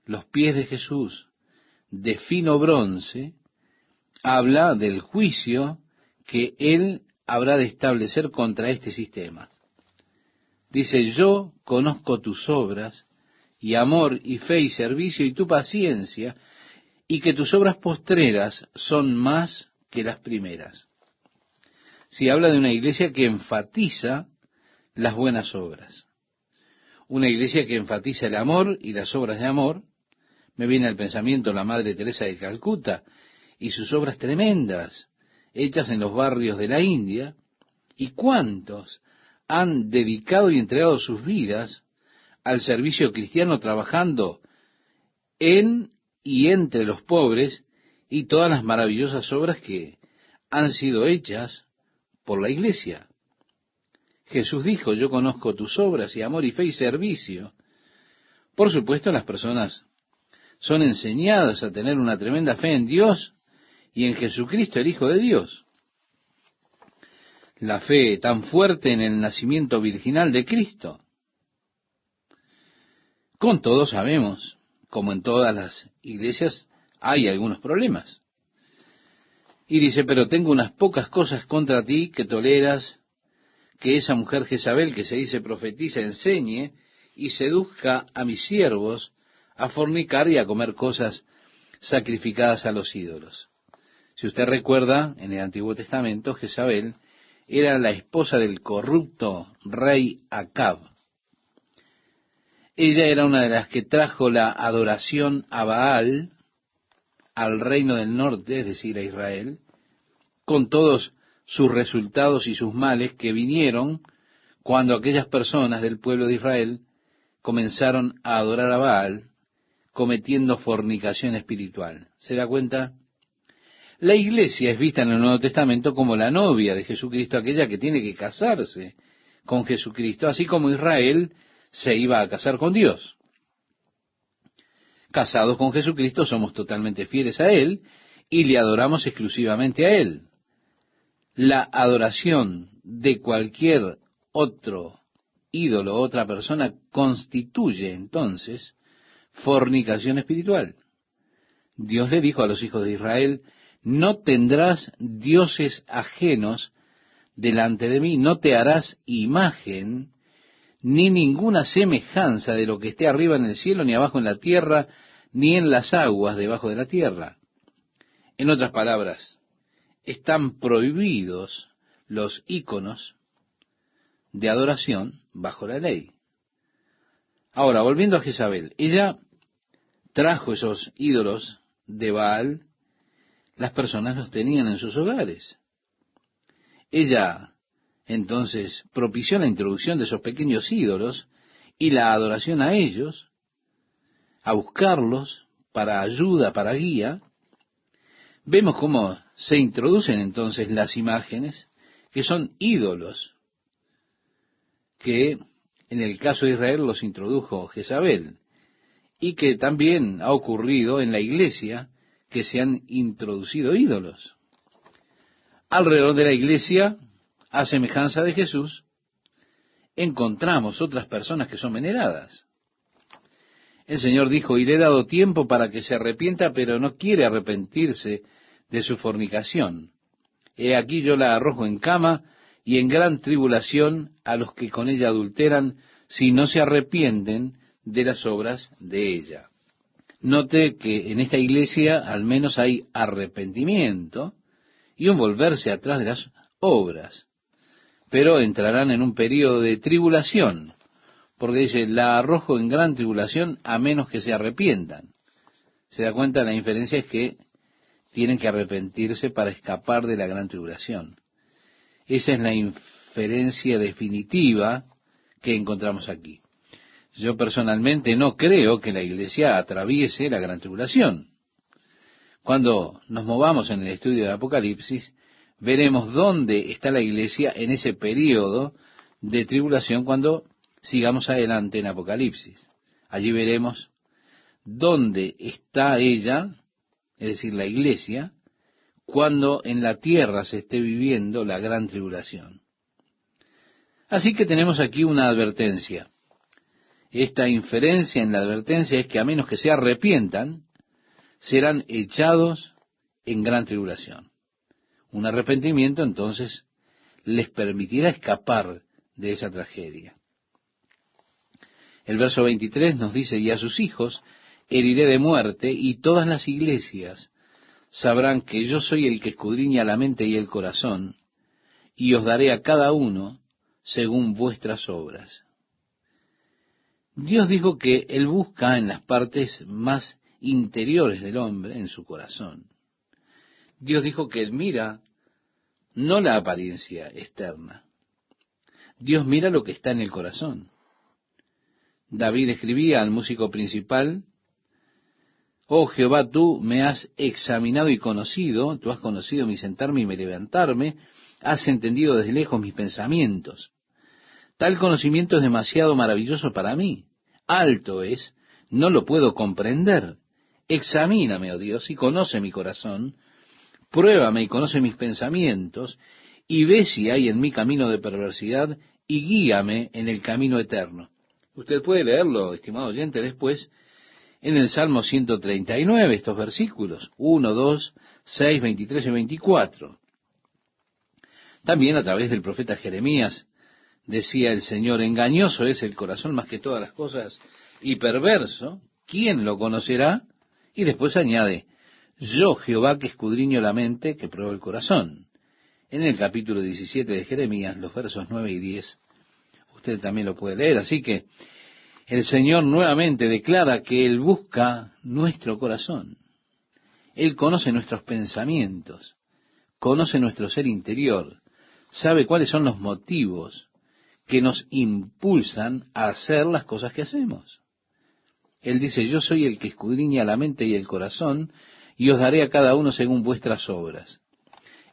los pies de Jesús de fino bronce, habla del juicio que Él habrá de establecer contra este sistema. Dice, yo conozco tus obras, y amor, y fe, y servicio, y tu paciencia, y que tus obras postreras son más que las primeras. Si habla de una iglesia que enfatiza las buenas obras, una iglesia que enfatiza el amor y las obras de amor, me viene al pensamiento la Madre Teresa de Calcuta y sus obras tremendas, hechas en los barrios de la India, y cuántos han dedicado y entregado sus vidas al servicio cristiano, trabajando en y entre los pobres, y todas las maravillosas obras que han sido hechas por la iglesia. Jesús dijo, yo conozco tus obras y amor y fe y servicio. Por supuesto, las personas son enseñadas a tener una tremenda fe en Dios y en Jesucristo, el Hijo de Dios. La fe tan fuerte en el nacimiento virginal de Cristo. Con todo sabemos, como en todas las iglesias, hay algunos problemas. Y dice, pero tengo unas pocas cosas contra ti que toleras, que esa mujer Jezabel, que se dice profetiza, enseñe y seduzca a mis siervos a fornicar y a comer cosas sacrificadas a los ídolos. Si usted recuerda, en el Antiguo Testamento, Jezabel era la esposa del corrupto rey Acab. Ella era una de las que trajo la adoración a Baal al reino del norte, es decir, a Israel, con todos sus resultados y sus males que vinieron cuando aquellas personas del pueblo de Israel comenzaron a adorar a Baal, cometiendo fornicación espiritual. ¿Se da cuenta? La iglesia es vista en el Nuevo Testamento como la novia de Jesucristo, aquella que tiene que casarse con Jesucristo, así como Israel se iba a casar con Dios. Casados con Jesucristo somos totalmente fieles a Él y le adoramos exclusivamente a Él. La adoración de cualquier otro ídolo, otra persona, constituye entonces fornicación espiritual. Dios le dijo a los hijos de Israel: no tendrás dioses ajenos delante de mí, no te harás imagen ni ninguna semejanza de lo que esté arriba en el cielo, ni abajo en la tierra, ni en las aguas debajo de la tierra. En otras palabras, están prohibidos los íconos de adoración bajo la ley. Ahora, volviendo a Jezabel, ella trajo esos ídolos de Baal, las personas los tenían en sus hogares. Ella entonces propició la introducción de esos pequeños ídolos y la adoración a ellos, a buscarlos para ayuda, para guía. Vemos cómo se introducen entonces las imágenes, que son ídolos, que en el caso de Israel los introdujo Jezabel, y que también ha ocurrido en la iglesia, que se han introducido ídolos. Alrededor de la iglesia, a semejanza de Jesús, encontramos otras personas que son veneradas. El Señor dijo: y le he dado tiempo para que se arrepienta, pero no quiere arrepentirse de su fornicación. He aquí yo la arrojo en cama y en gran tribulación a los que con ella adulteran, si no se arrepienten de las obras de ella. Note que en esta iglesia al menos hay arrepentimiento y un volverse atrás de las obras, pero entrarán en un período de tribulación, porque dice: la arrojo en gran tribulación a menos que se arrepientan. Se da cuenta, la inferencia es que tienen que arrepentirse para escapar de la gran tribulación. Esa es la inferencia definitiva que encontramos aquí. Yo personalmente no creo que la iglesia atraviese la gran tribulación. Cuando nos movamos en el estudio de Apocalipsis, veremos dónde está la iglesia en ese período de tribulación cuando sigamos adelante en Apocalipsis. Allí veremos dónde está ella, es decir, la iglesia, cuando en la tierra se esté viviendo la gran tribulación. Así que tenemos aquí una advertencia. Esta inferencia en la advertencia es que a menos que se arrepientan, serán echados en gran tribulación. Un arrepentimiento entonces les permitirá escapar de esa tragedia. El verso 23 nos dice: y a sus hijos heriré de muerte, y todas las iglesias sabrán que yo soy el que escudriña la mente y el corazón, y os daré a cada uno según vuestras obras. Dios dijo que Él busca en las partes más interiores del hombre, en su corazón. Dios dijo que Él mira no la apariencia externa. Dios mira lo que está en el corazón. David escribía al músico principal: oh Jehová, tú me has examinado y conocido, tú has conocido mi sentarme y mi levantarme, has entendido desde lejos mis pensamientos. Tal conocimiento es demasiado maravilloso para mí. Alto es, no lo puedo comprender. Examíname, oh Dios, y conoce mi corazón. Pruébame y conoce mis pensamientos, y ve si hay en mí camino de perversidad, y guíame en el camino eterno. Usted puede leerlo, estimado oyente, después en el Salmo 139, estos versículos, 1, 2, 6, 23 y 24. También a través del profeta Jeremías decía el Señor: engañoso es el corazón más que todas las cosas, y perverso, ¿quién lo conocerá? Y después añade: yo, Jehová, que escudriño la mente, que pruebo el corazón. En el capítulo 17 de Jeremías, los versos 9 y 10, usted también lo puede leer. Así que el Señor nuevamente declara que Él busca nuestro corazón. Él conoce nuestros pensamientos, conoce nuestro ser interior, sabe cuáles son los motivos que nos impulsan a hacer las cosas que hacemos. Él dice: yo soy el que escudriña la mente y el corazón, y os daré a cada uno según vuestras obras.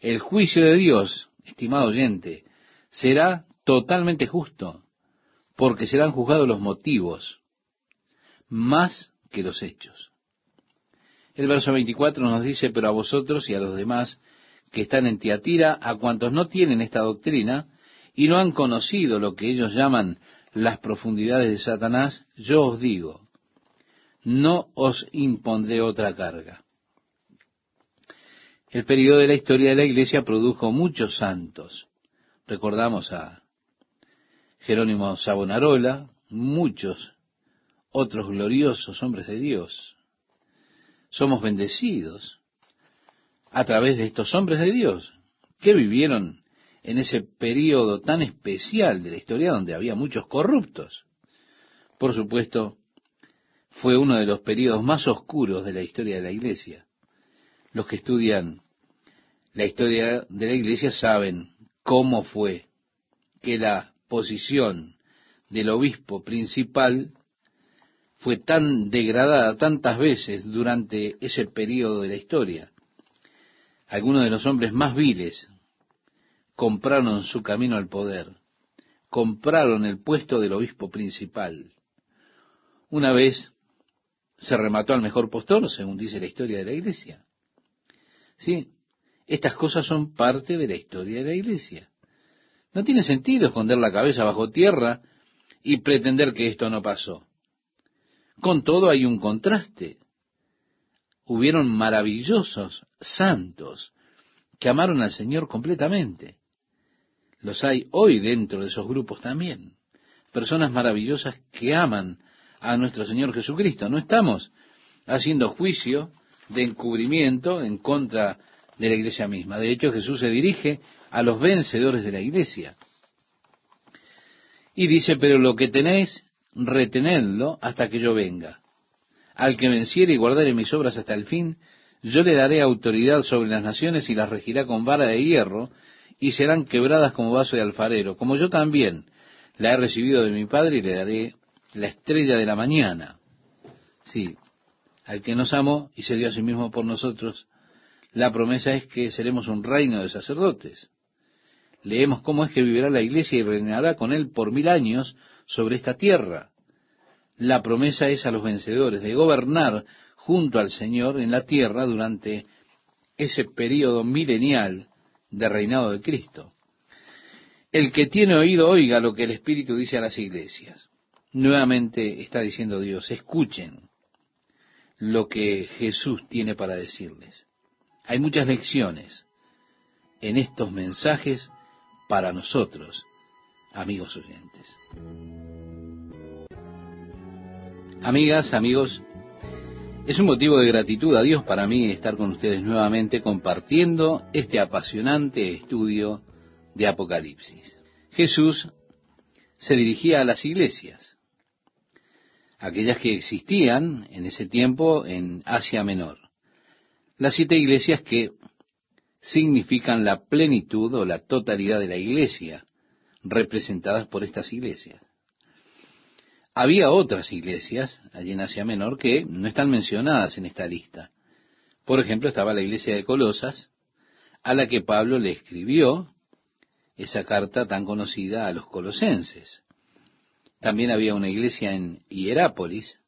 El juicio de Dios, estimado oyente, será totalmente justo, porque serán juzgados los motivos más que los hechos. El verso 24 nos dice: pero a vosotros y a los demás que están en Tiatira, a cuantos no tienen esta doctrina y no han conocido lo que ellos llaman las profundidades de Satanás, yo os digo, no os impondré otra carga. El período de la historia de la Iglesia produjo muchos santos. Recordamos a Jerónimo Savonarola, muchos otros gloriosos hombres de Dios. Somos bendecidos a través de estos hombres de Dios que vivieron en ese período tan especial de la historia donde había muchos corruptos. Por supuesto, fue uno de los períodos más oscuros de la historia de la Iglesia. Los que estudian la historia de la Iglesia saben cómo fue que la posición del obispo principal fue tan degradada tantas veces durante ese período de la historia. Algunos de los hombres más viles compraron su camino al poder, compraron el puesto del obispo principal. Una vez se remató al mejor postor, según dice la historia de la Iglesia. Sí, estas cosas son parte de la historia de la Iglesia. No tiene sentido esconder la cabeza bajo tierra y pretender que esto no pasó. Con todo hay un contraste. Hubieron maravillosos santos que amaron al Señor completamente. Los hay hoy dentro de esos grupos también. Personas maravillosas que aman a nuestro Señor Jesucristo. No estamos haciendo juicio de encubrimiento en contra de la Iglesia misma. De hecho, Jesús se dirige a los vencedores de la Iglesia. Y dice: pero lo que tenéis, retenedlo hasta que yo venga. Al que venciere y guardare mis obras hasta el fin, yo le daré autoridad sobre las naciones y las regirá con vara de hierro, y serán quebradas como vaso de alfarero, como yo también la he recibido de mi Padre, y le daré la estrella de la mañana. Sí, al que nos amó y se dio a sí mismo por nosotros, la promesa es que seremos un reino de sacerdotes. Leemos cómo es que vivirá la Iglesia y reinará con él por 1000 años sobre esta tierra. La promesa es a los vencedores de gobernar junto al Señor en la tierra durante ese período milenial de reinado de Cristo. El que tiene oído, oiga lo que el Espíritu dice a las iglesias. Nuevamente está diciendo Dios: escuchen lo que Jesús tiene para decirles. Hay muchas lecciones en estos mensajes para nosotros, amigos oyentes. Amigas, amigos, es un motivo de gratitud a Dios para mí estar con ustedes nuevamente compartiendo este apasionante estudio de Apocalipsis. Jesús se dirigía a las iglesias, aquellas que existían en ese tiempo en Asia Menor. Las 7 iglesias que significan la plenitud o la totalidad de la iglesia, representadas por estas iglesias. Había otras iglesias allí en Asia Menor que no están mencionadas en esta lista. Por ejemplo, estaba la iglesia de Colosas, a la que Pablo le escribió esa carta tan conocida a los colosenses. También había una iglesia en Hierápolis,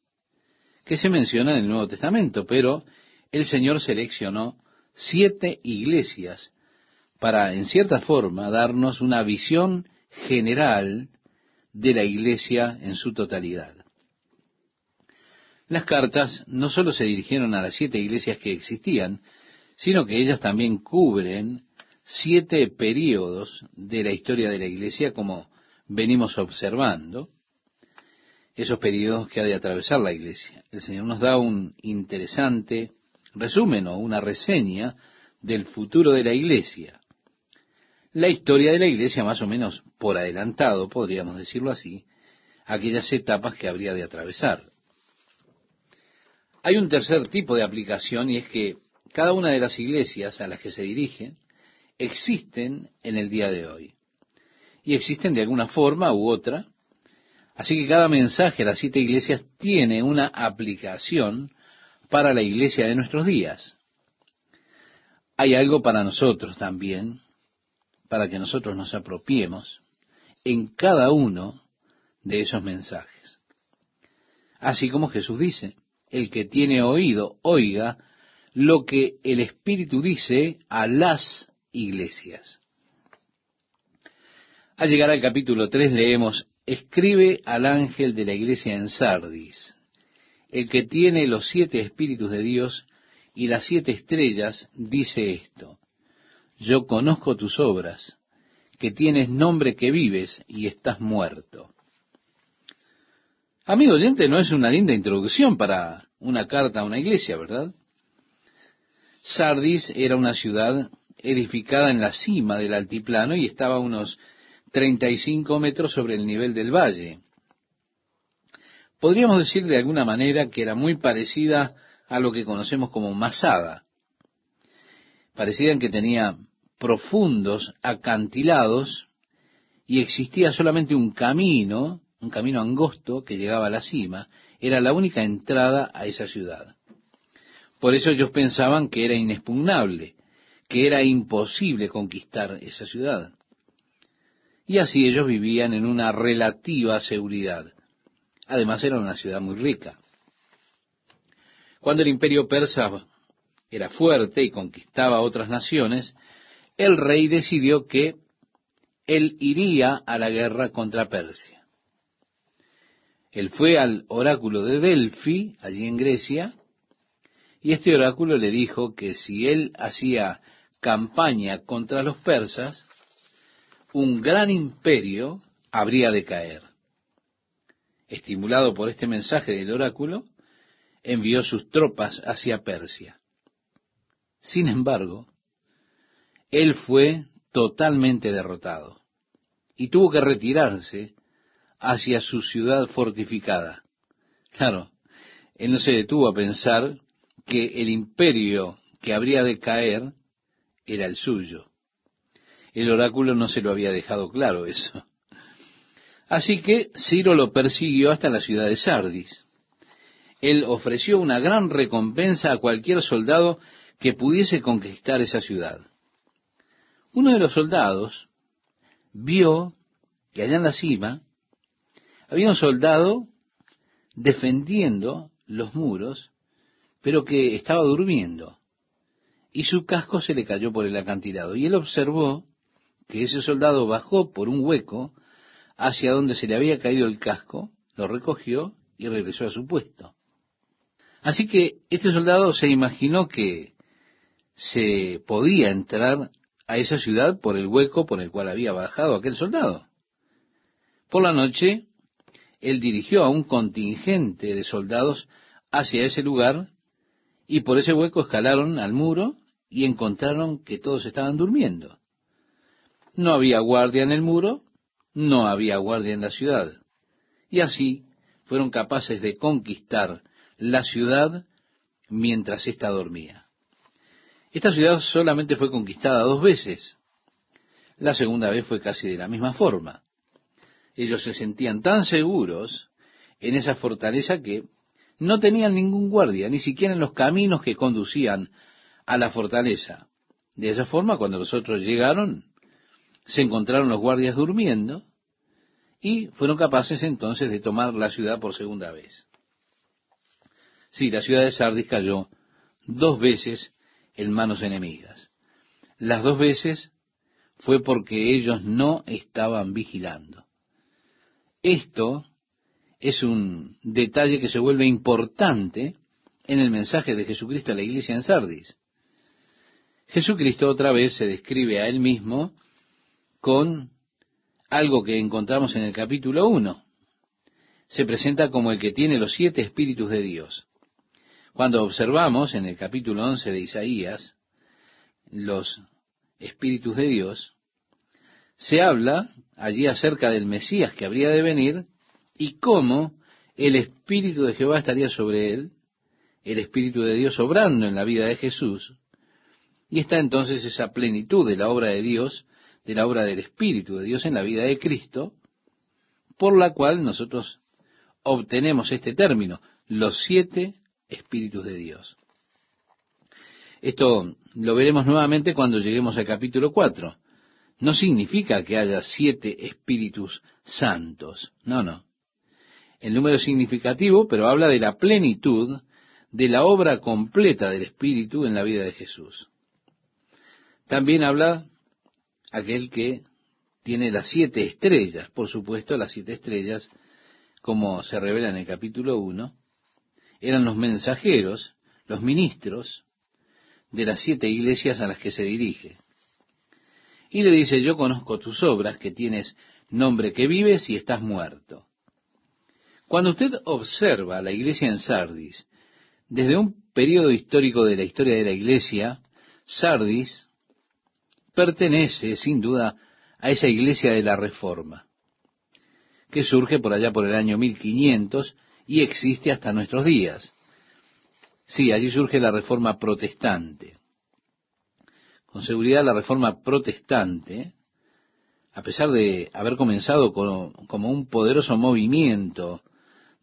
que se menciona en el Nuevo Testamento, pero el Señor seleccionó 7 iglesias para, en cierta forma, darnos una visión general de la iglesia en su totalidad. Las cartas no solo se dirigieron a las 7 iglesias que existían, sino que ellas también cubren 7 períodos de la historia de la iglesia, como venimos observando, esos períodos que ha de atravesar la iglesia. El Señor nos da un interesante resumen o una reseña del futuro de la iglesia. La historia de la iglesia, más o menos por adelantado, podríamos decirlo así, aquellas etapas que habría de atravesar. Hay un tercer tipo de aplicación, y es que cada una de las iglesias a las que se dirigen existen en el día de hoy. Y existen de alguna forma u otra. Así que cada mensaje a las 7 iglesias tiene una aplicación para la iglesia de nuestros días. hay algo para nosotros también, para que nosotros nos apropiemos en cada uno de esos mensajes. Así como Jesús dice, el que tiene oído, oiga lo que el Espíritu dice a las iglesias. Al llegar al capítulo 3 leemos, escribe al ángel de la iglesia en Sardis, el que tiene los 7 espíritus de Dios y las 7 estrellas, dice esto, yo conozco tus obras, que tienes nombre que vives y estás muerto. Amigo oyente, no es una linda introducción para una carta a una iglesia, ¿verdad? Sardis era una ciudad edificada en la cima del altiplano y estaba a unos 35 metros sobre el nivel del valle. Podríamos decir de alguna manera que era muy parecida a lo que conocemos como Masada. Parecida en que tenía profundos acantilados y existía solamente un camino angosto que llegaba a la cima. Era la única entrada a esa ciudad. Por eso ellos pensaban que era inexpugnable, que era imposible conquistar esa ciudad. Y así ellos vivían en una relativa seguridad. Además era una ciudad muy rica. Cuando el imperio persa era fuerte y conquistaba otras naciones, el rey decidió que él iría a la guerra contra Persia. Él fue al oráculo de Delfi, allí en Grecia, y este oráculo le dijo que si él hacía campaña contra los persas, un gran imperio habría de caer. Estimulado por este mensaje del oráculo, envió sus tropas hacia Persia. Sin embargo, él fue totalmente derrotado y tuvo que retirarse hacia su ciudad fortificada. Claro, él no se detuvo a pensar que el imperio que habría de caer era el suyo. El oráculo no se lo había dejado claro eso. Así que Ciro lo persiguió hasta la ciudad de Sardis. Él ofreció una gran recompensa a cualquier soldado que pudiese conquistar esa ciudad. Uno de los soldados vio que allá en la cima había un soldado defendiendo los muros, pero que estaba durmiendo, y su casco se le cayó por el acantilado. Y él observó que ese soldado bajó por un hueco hacia donde se le había caído el casco, lo recogió y regresó a su puesto. Así que este soldado se imaginó que se podía entrar a esa ciudad por el hueco por el cual había bajado aquel soldado. Por la noche, él dirigió a un contingente de soldados hacia ese lugar y por ese hueco escalaron al muro y encontraron que todos estaban durmiendo. No había guardia en el muro, no había guardia en la ciudad. Y así fueron capaces de conquistar la ciudad mientras ésta dormía. Esta ciudad solamente fue conquistada 2 veces. La segunda vez fue casi de la misma forma. Ellos se sentían tan seguros en esa fortaleza que no tenían ningún guardia, ni siquiera en los caminos que conducían a la fortaleza. De esa forma, cuando los otros llegaron, se encontraron los guardias durmiendo y fueron capaces entonces de tomar la ciudad por segunda vez. Sí, la ciudad de Sardis cayó 2 veces en manos enemigas. Las 2 veces fue porque ellos no estaban vigilando. Esto es un detalle que se vuelve importante en el mensaje de Jesucristo a la iglesia en Sardis. Jesucristo otra vez se describe a él mismo con algo que encontramos en el capítulo 1. Se presenta como el que tiene los 7 espíritus de Dios. Cuando observamos en el capítulo 11 de Isaías los espíritus de Dios, se habla allí acerca del Mesías que habría de venir y cómo el Espíritu de Jehová estaría sobre él, el Espíritu de Dios obrando en la vida de Jesús, y está entonces esa plenitud de la obra de Dios, de la obra del Espíritu de Dios en la vida de Cristo, por la cual nosotros obtenemos este término, los 7 espíritus de Dios. Esto lo veremos nuevamente cuando lleguemos al capítulo 4. No significa que haya 7 espíritus santos. No, no. El número es significativo, pero habla de la plenitud de la obra completa del Espíritu en la vida de Jesús. También habla aquel que tiene las 7 estrellas. Por supuesto, las 7 estrellas, como se revela en el capítulo 1, eran los mensajeros, los ministros de las 7 iglesias a las que se dirige. Y le dice, yo conozco tus obras, que tienes nombre que vives y estás muerto. Cuando usted observa la iglesia en Sardis, desde un periodo histórico de la historia de la iglesia, Sardis pertenece sin duda a esa iglesia de la Reforma, que surge por allá por el año 1500 y existe hasta nuestros días. Sí, allí surge la Reforma protestante. Con seguridad la Reforma protestante, a pesar de haber comenzado como un poderoso movimiento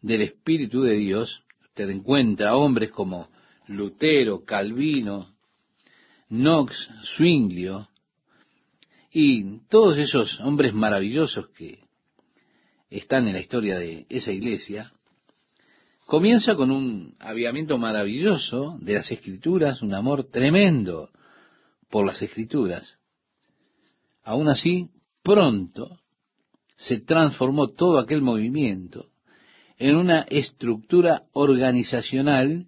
del Espíritu de Dios, usted encuentra hombres como Lutero, Calvino, Knox, Zwinglio, y todos esos hombres maravillosos que están en la historia de esa iglesia, comienza con un avivamiento maravilloso de las Escrituras, un amor tremendo por las Escrituras. Aún así, pronto se transformó todo aquel movimiento en una estructura organizacional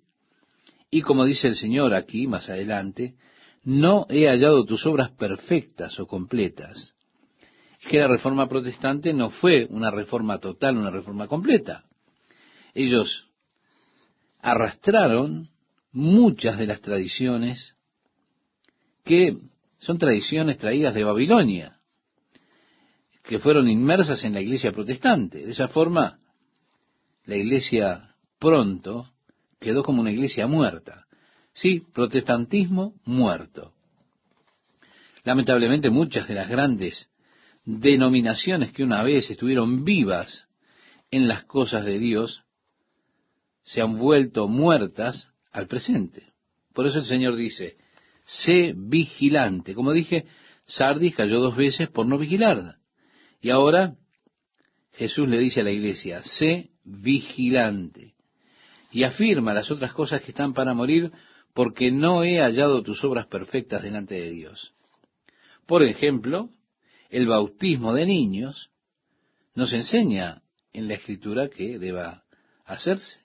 y, como dice el Señor aquí más adelante, no he hallado tus obras perfectas o completas. Es que la reforma protestante no fue una reforma total, una reforma completa. Ellos arrastraron muchas de las tradiciones que son tradiciones traídas de Babilonia, que fueron inmersas en la iglesia protestante. De esa forma, la iglesia pronto quedó como una iglesia muerta. Sí, protestantismo muerto. Lamentablemente muchas de las grandes denominaciones que una vez estuvieron vivas en las cosas de Dios se han vuelto muertas al presente. Por eso el Señor dice, sé vigilante. Como dije, Sardis cayó 2 veces por no vigilar. Y ahora Jesús le dice a la iglesia, sé vigilante. Y afirma las otras cosas que están para morir, porque no he hallado tus obras perfectas delante de Dios. Por ejemplo, el bautismo de niños nos enseña en la Escritura que deba hacerse.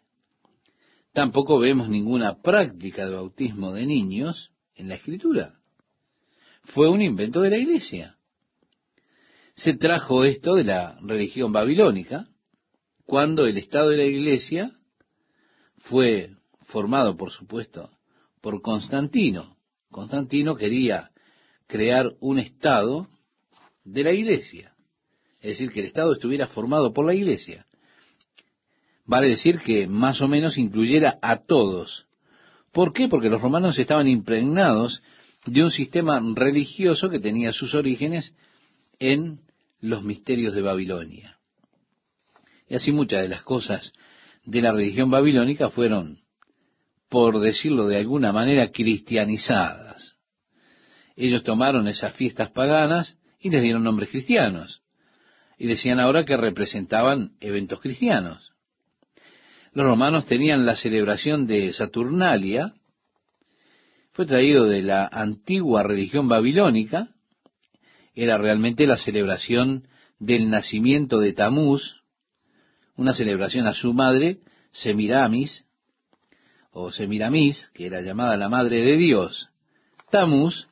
Tampoco vemos ninguna práctica de bautismo de niños en la Escritura. Fue un invento de la iglesia. Se trajo esto de la religión babilónica, cuando el Estado de la iglesia fue formado, por supuesto, por Constantino. Constantino quería crear un Estado de la iglesia, es decir, que el Estado estuviera formado por la iglesia. Vale decir que más o menos incluyera a todos. ¿Por qué? Porque los romanos estaban impregnados de un sistema religioso que tenía sus orígenes en los misterios de Babilonia. Y así muchas de las cosas de la religión babilónica fueron, por decirlo de alguna manera, cristianizadas. Ellos tomaron esas fiestas paganas y les dieron nombres cristianos. Y decían ahora que representaban eventos cristianos. Los romanos tenían la celebración de Saturnalia, fue traído de la antigua religión babilónica, era realmente la celebración del nacimiento de Tamuz, una celebración a su madre, Semiramis, o Semiramis, que era llamada la madre de Dios. Tamuz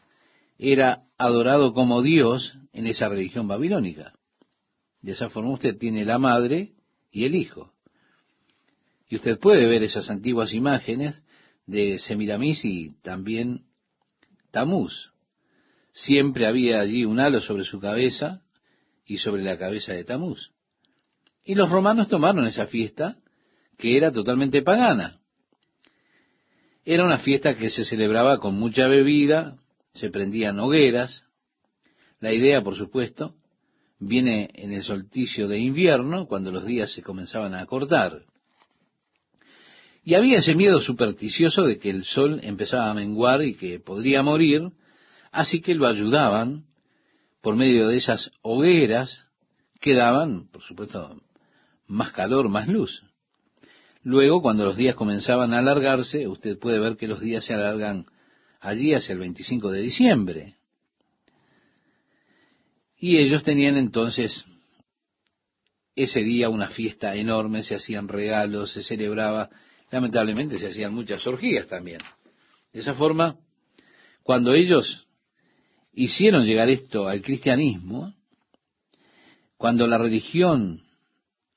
era adorado como Dios en esa religión babilónica. De esa forma usted tiene la madre y el hijo. Y usted puede ver esas antiguas imágenes de Semiramis y también Tamuz. Siempre había allí un halo sobre su cabeza y sobre la cabeza de Tamuz. Y los romanos tomaron esa fiesta, que era totalmente pagana. Era una fiesta que se celebraba con mucha bebida, se prendían hogueras. La idea, por supuesto, viene en el solsticio de invierno, cuando los días se comenzaban a acortar. Y había ese miedo supersticioso de que el sol empezaba a menguar y que podría morir, así que lo ayudaban por medio de esas hogueras que daban, por supuesto, más calor, más luz. Luego, cuando los días comenzaban a alargarse, usted puede ver que los días se alargan allí hacia el 25 de diciembre. Y ellos tenían entonces ese día una fiesta enorme, se hacían regalos, se celebraba, lamentablemente se hacían muchas orgías también. De esa forma, cuando ellos hicieron llegar esto al cristianismo, cuando la religión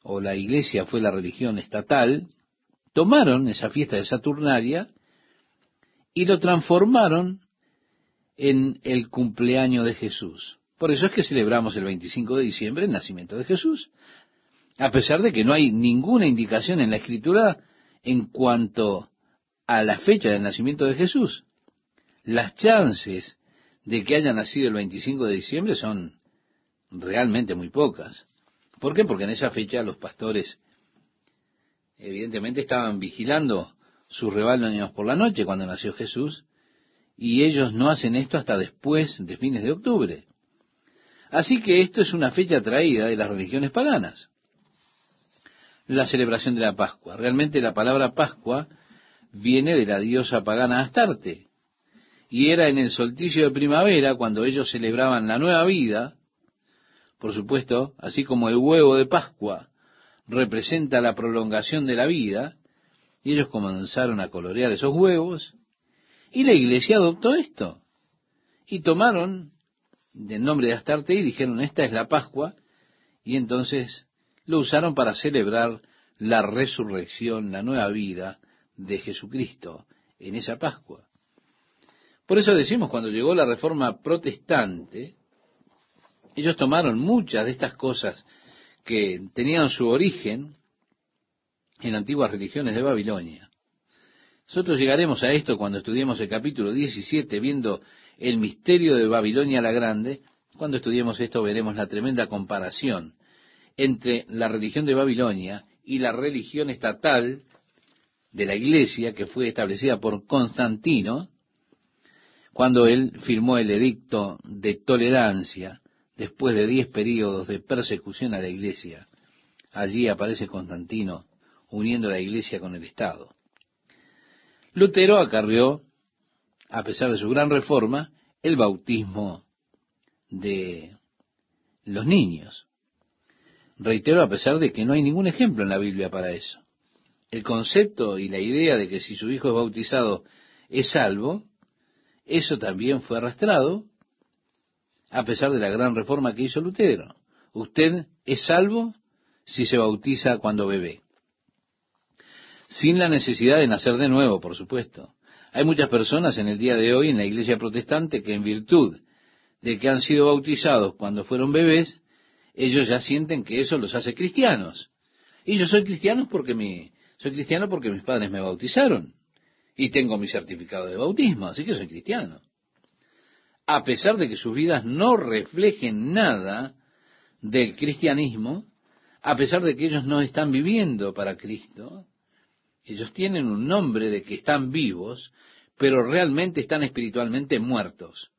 o la iglesia fue la religión estatal, tomaron esa fiesta de Saturnalia y lo transformaron en el cumpleaños de Jesús. Por eso es que celebramos el 25 de diciembre el nacimiento de Jesús, a pesar de que no hay ninguna indicación en la Escritura en cuanto a la fecha del nacimiento de Jesús. Las chances de que haya nacido el 25 de diciembre son realmente muy pocas. ¿Por qué? Porque en esa fecha los pastores evidentemente estaban vigilando sus rebaños por la noche cuando nació Jesús, y ellos no hacen esto hasta después de fines de octubre. Así que esto es una fecha traída de las religiones paganas. La celebración de la Pascua. Realmente la palabra Pascua viene de la diosa pagana Astarte, y era en el solsticio de primavera cuando ellos celebraban la nueva vida. Por supuesto, así como el huevo de Pascua representa la prolongación de la vida, y ellos comenzaron a colorear esos huevos, y la iglesia adoptó esto, y tomaron del nombre de Astarte y dijeron, esta es la Pascua, y entonces lo usaron para celebrar la resurrección, la nueva vida de Jesucristo en esa Pascua. Por eso decimos, cuando llegó la Reforma Protestante, ellos tomaron muchas de estas cosas que tenían su origen en antiguas religiones de Babilonia. Nosotros llegaremos a esto cuando estudiemos el capítulo 17, viendo el misterio de Babilonia la Grande. Cuando estudiemos esto veremos la tremenda comparación entre la religión de Babilonia y la religión estatal de la iglesia que fue establecida por Constantino cuando él firmó el edicto de tolerancia después de 10 períodos de persecución a la iglesia. Allí aparece Constantino uniendo la iglesia con el Estado. Lutero acarreó, a pesar de su gran reforma, el bautismo de los niños. Reitero, a pesar de que no hay ningún ejemplo en la Biblia para eso. El concepto y la idea de que si su hijo es bautizado es salvo, eso también fue arrastrado, a pesar de la gran reforma que hizo Lutero. Usted es salvo si se bautiza cuando bebé, sin la necesidad de nacer de nuevo, por supuesto. Hay muchas personas en el día de hoy en la iglesia protestante que en virtud de que han sido bautizados cuando fueron bebés, ellos ya sienten que eso los hace cristianos. Y yo soy cristiano porque mis padres me bautizaron y tengo mi certificado de bautismo, así que soy cristiano. A pesar de que sus vidas no reflejen nada del cristianismo, a pesar de que ellos no están viviendo para Cristo, ellos tienen un nombre de que están vivos, pero realmente están espiritualmente muertos,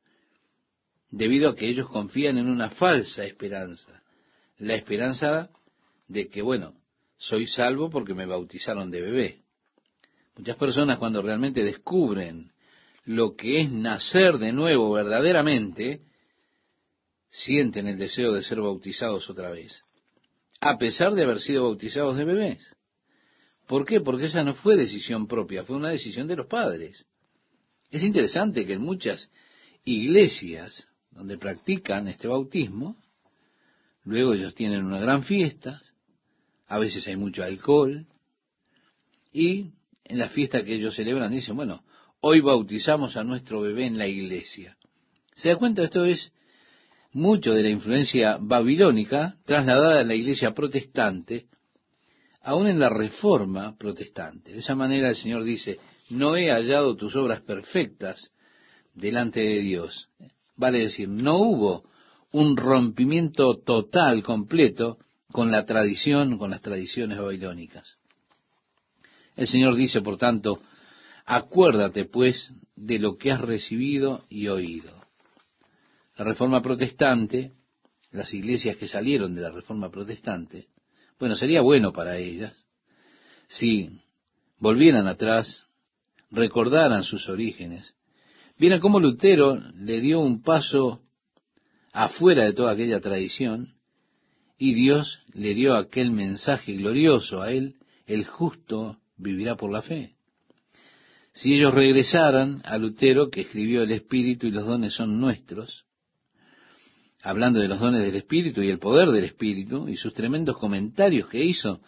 debido a que ellos confían en una falsa esperanza, la esperanza de que, bueno, soy salvo porque me bautizaron de bebé. Muchas personas cuando realmente descubren lo que es nacer de nuevo verdaderamente, sienten el deseo de ser bautizados otra vez, a pesar de haber sido bautizados de bebés. ¿Por qué? Porque esa no fue decisión propia, fue una decisión de los padres. Es interesante que en muchas iglesias donde practican este bautismo, luego ellos tienen una gran fiesta, a veces hay mucho alcohol, y en la fiesta que ellos celebran dicen, bueno, hoy bautizamos a nuestro bebé en la iglesia. ¿Se da cuenta? Esto es mucho de la influencia babilónica trasladada a la iglesia protestante, aún en la reforma protestante. De esa manera el Señor dice, no he hallado tus obras perfectas delante de Dios. Vale decir, no hubo un rompimiento total, completo, con la tradición, con las tradiciones babilónicas. El Señor dice, por tanto, acuérdate pues de lo que has recibido y oído. La Reforma Protestante, las iglesias que salieron de la Reforma Protestante, bueno, sería bueno para ellas si volvieran atrás, recordaran sus orígenes, vieran cómo Lutero le dio un paso afuera de toda aquella tradición y Dios le dio aquel mensaje glorioso a él: el justo vivirá por la fe. Si ellos regresaran a Lutero, que escribió el Espíritu y los dones son nuestros, hablando de los dones del Espíritu y el poder del Espíritu, y sus tremendos comentarios que hizo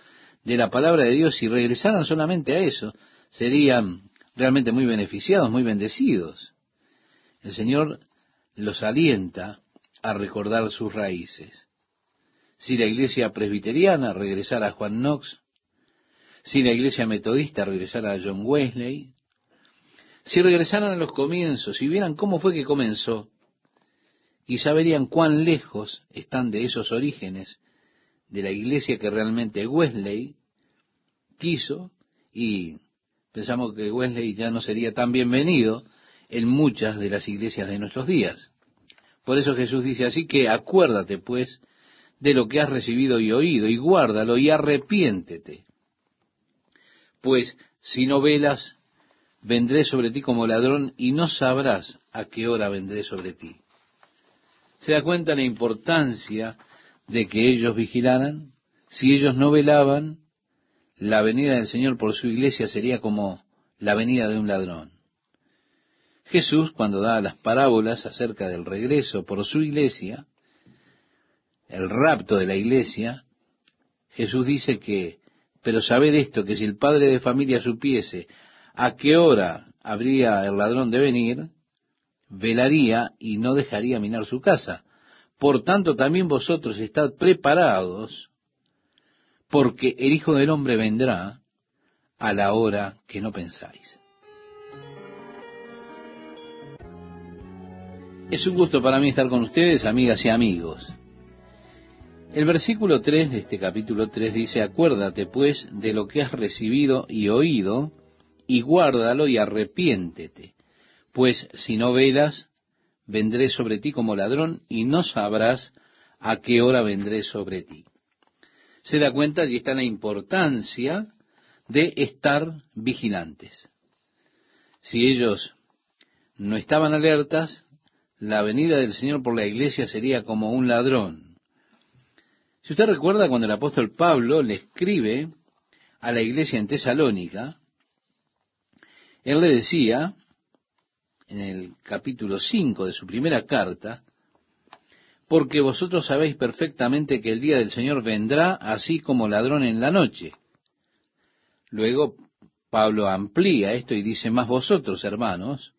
de la palabra de Dios, si regresaran solamente a eso, serían realmente muy beneficiados, muy bendecidos. El Señor los alienta a recordar sus raíces. Si la iglesia presbiteriana regresara a Juan Knox, si la iglesia metodista regresara a John Wesley, si regresaran a los comienzos y vieran cómo fue que comenzó, quizá verían cuán lejos están de esos orígenes de la iglesia que realmente Wesley quiso, y pensamos que Wesley ya no sería tan bienvenido en muchas de las iglesias de nuestros días. Por eso Jesús dice así que acuérdate pues de lo que has recibido y oído, y guárdalo y arrepiéntete. Pues si no velas, vendré sobre ti como ladrón y no sabrás a qué hora vendré sobre ti. ¿Se da cuenta la importancia de que ellos vigilaran? Si ellos no velaban, la venida del Señor por su iglesia sería como la venida de un ladrón. Jesús, cuando da las parábolas acerca del regreso por su iglesia, el rapto de la iglesia, Jesús dice que, pero sabed esto, que si el padre de familia supiese a qué hora habría el ladrón de venir, velaría y no dejaría minar su casa. Por tanto, también vosotros estad preparados, porque el Hijo del Hombre vendrá a la hora que no pensáis. Es un gusto para mí estar con ustedes, amigas y amigos. El versículo 3 de este capítulo 3 dice: acuérdate pues de lo que has recibido y oído, y guárdalo y arrepiéntete. Pues si no velas, vendré sobre ti como ladrón, y no sabrás a qué hora vendré sobre ti. Se da cuenta, allí está la importancia de estar vigilantes. Si ellos no estaban alertas, la venida del Señor por la iglesia sería como un ladrón. Si usted recuerda, cuando el apóstol Pablo le escribe a la iglesia en Tesalónica, él le decía, en el capítulo 5 de su primera carta: porque vosotros sabéis perfectamente que el día del Señor vendrá así como ladrón en la noche. Luego Pablo amplía esto y dice: mas vosotros, hermanos,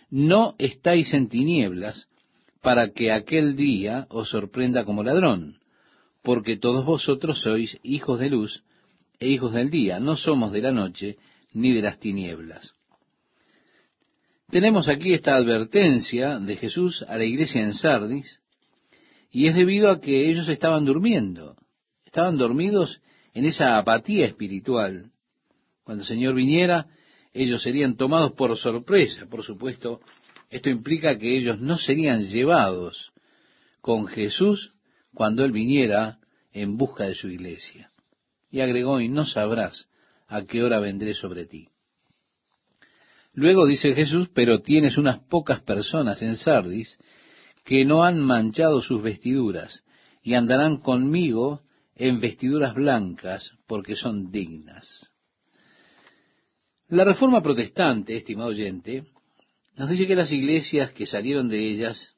no estáis en tinieblas para que aquel día os sorprenda como ladrón, porque todos vosotros sois hijos de luz e hijos del día, no somos de la noche ni de las tinieblas. Tenemos aquí esta advertencia de Jesús a la iglesia en Sardis, y es debido a que ellos estaban durmiendo, estaban dormidos en esa apatía espiritual. Cuando el Señor viniera, ellos serían tomados por sorpresa. Por supuesto, esto implica que ellos no serían llevados con Jesús cuando Él viniera en busca de su iglesia. Y agregó: y no sabrás a qué hora vendré sobre ti. Luego dice Jesús: pero tienes unas pocas personas en Sardis que no han manchado sus vestiduras, y andarán conmigo en vestiduras blancas, porque son dignas. La Reforma Protestante, estimado oyente, nos dice que las iglesias que salieron de ellas,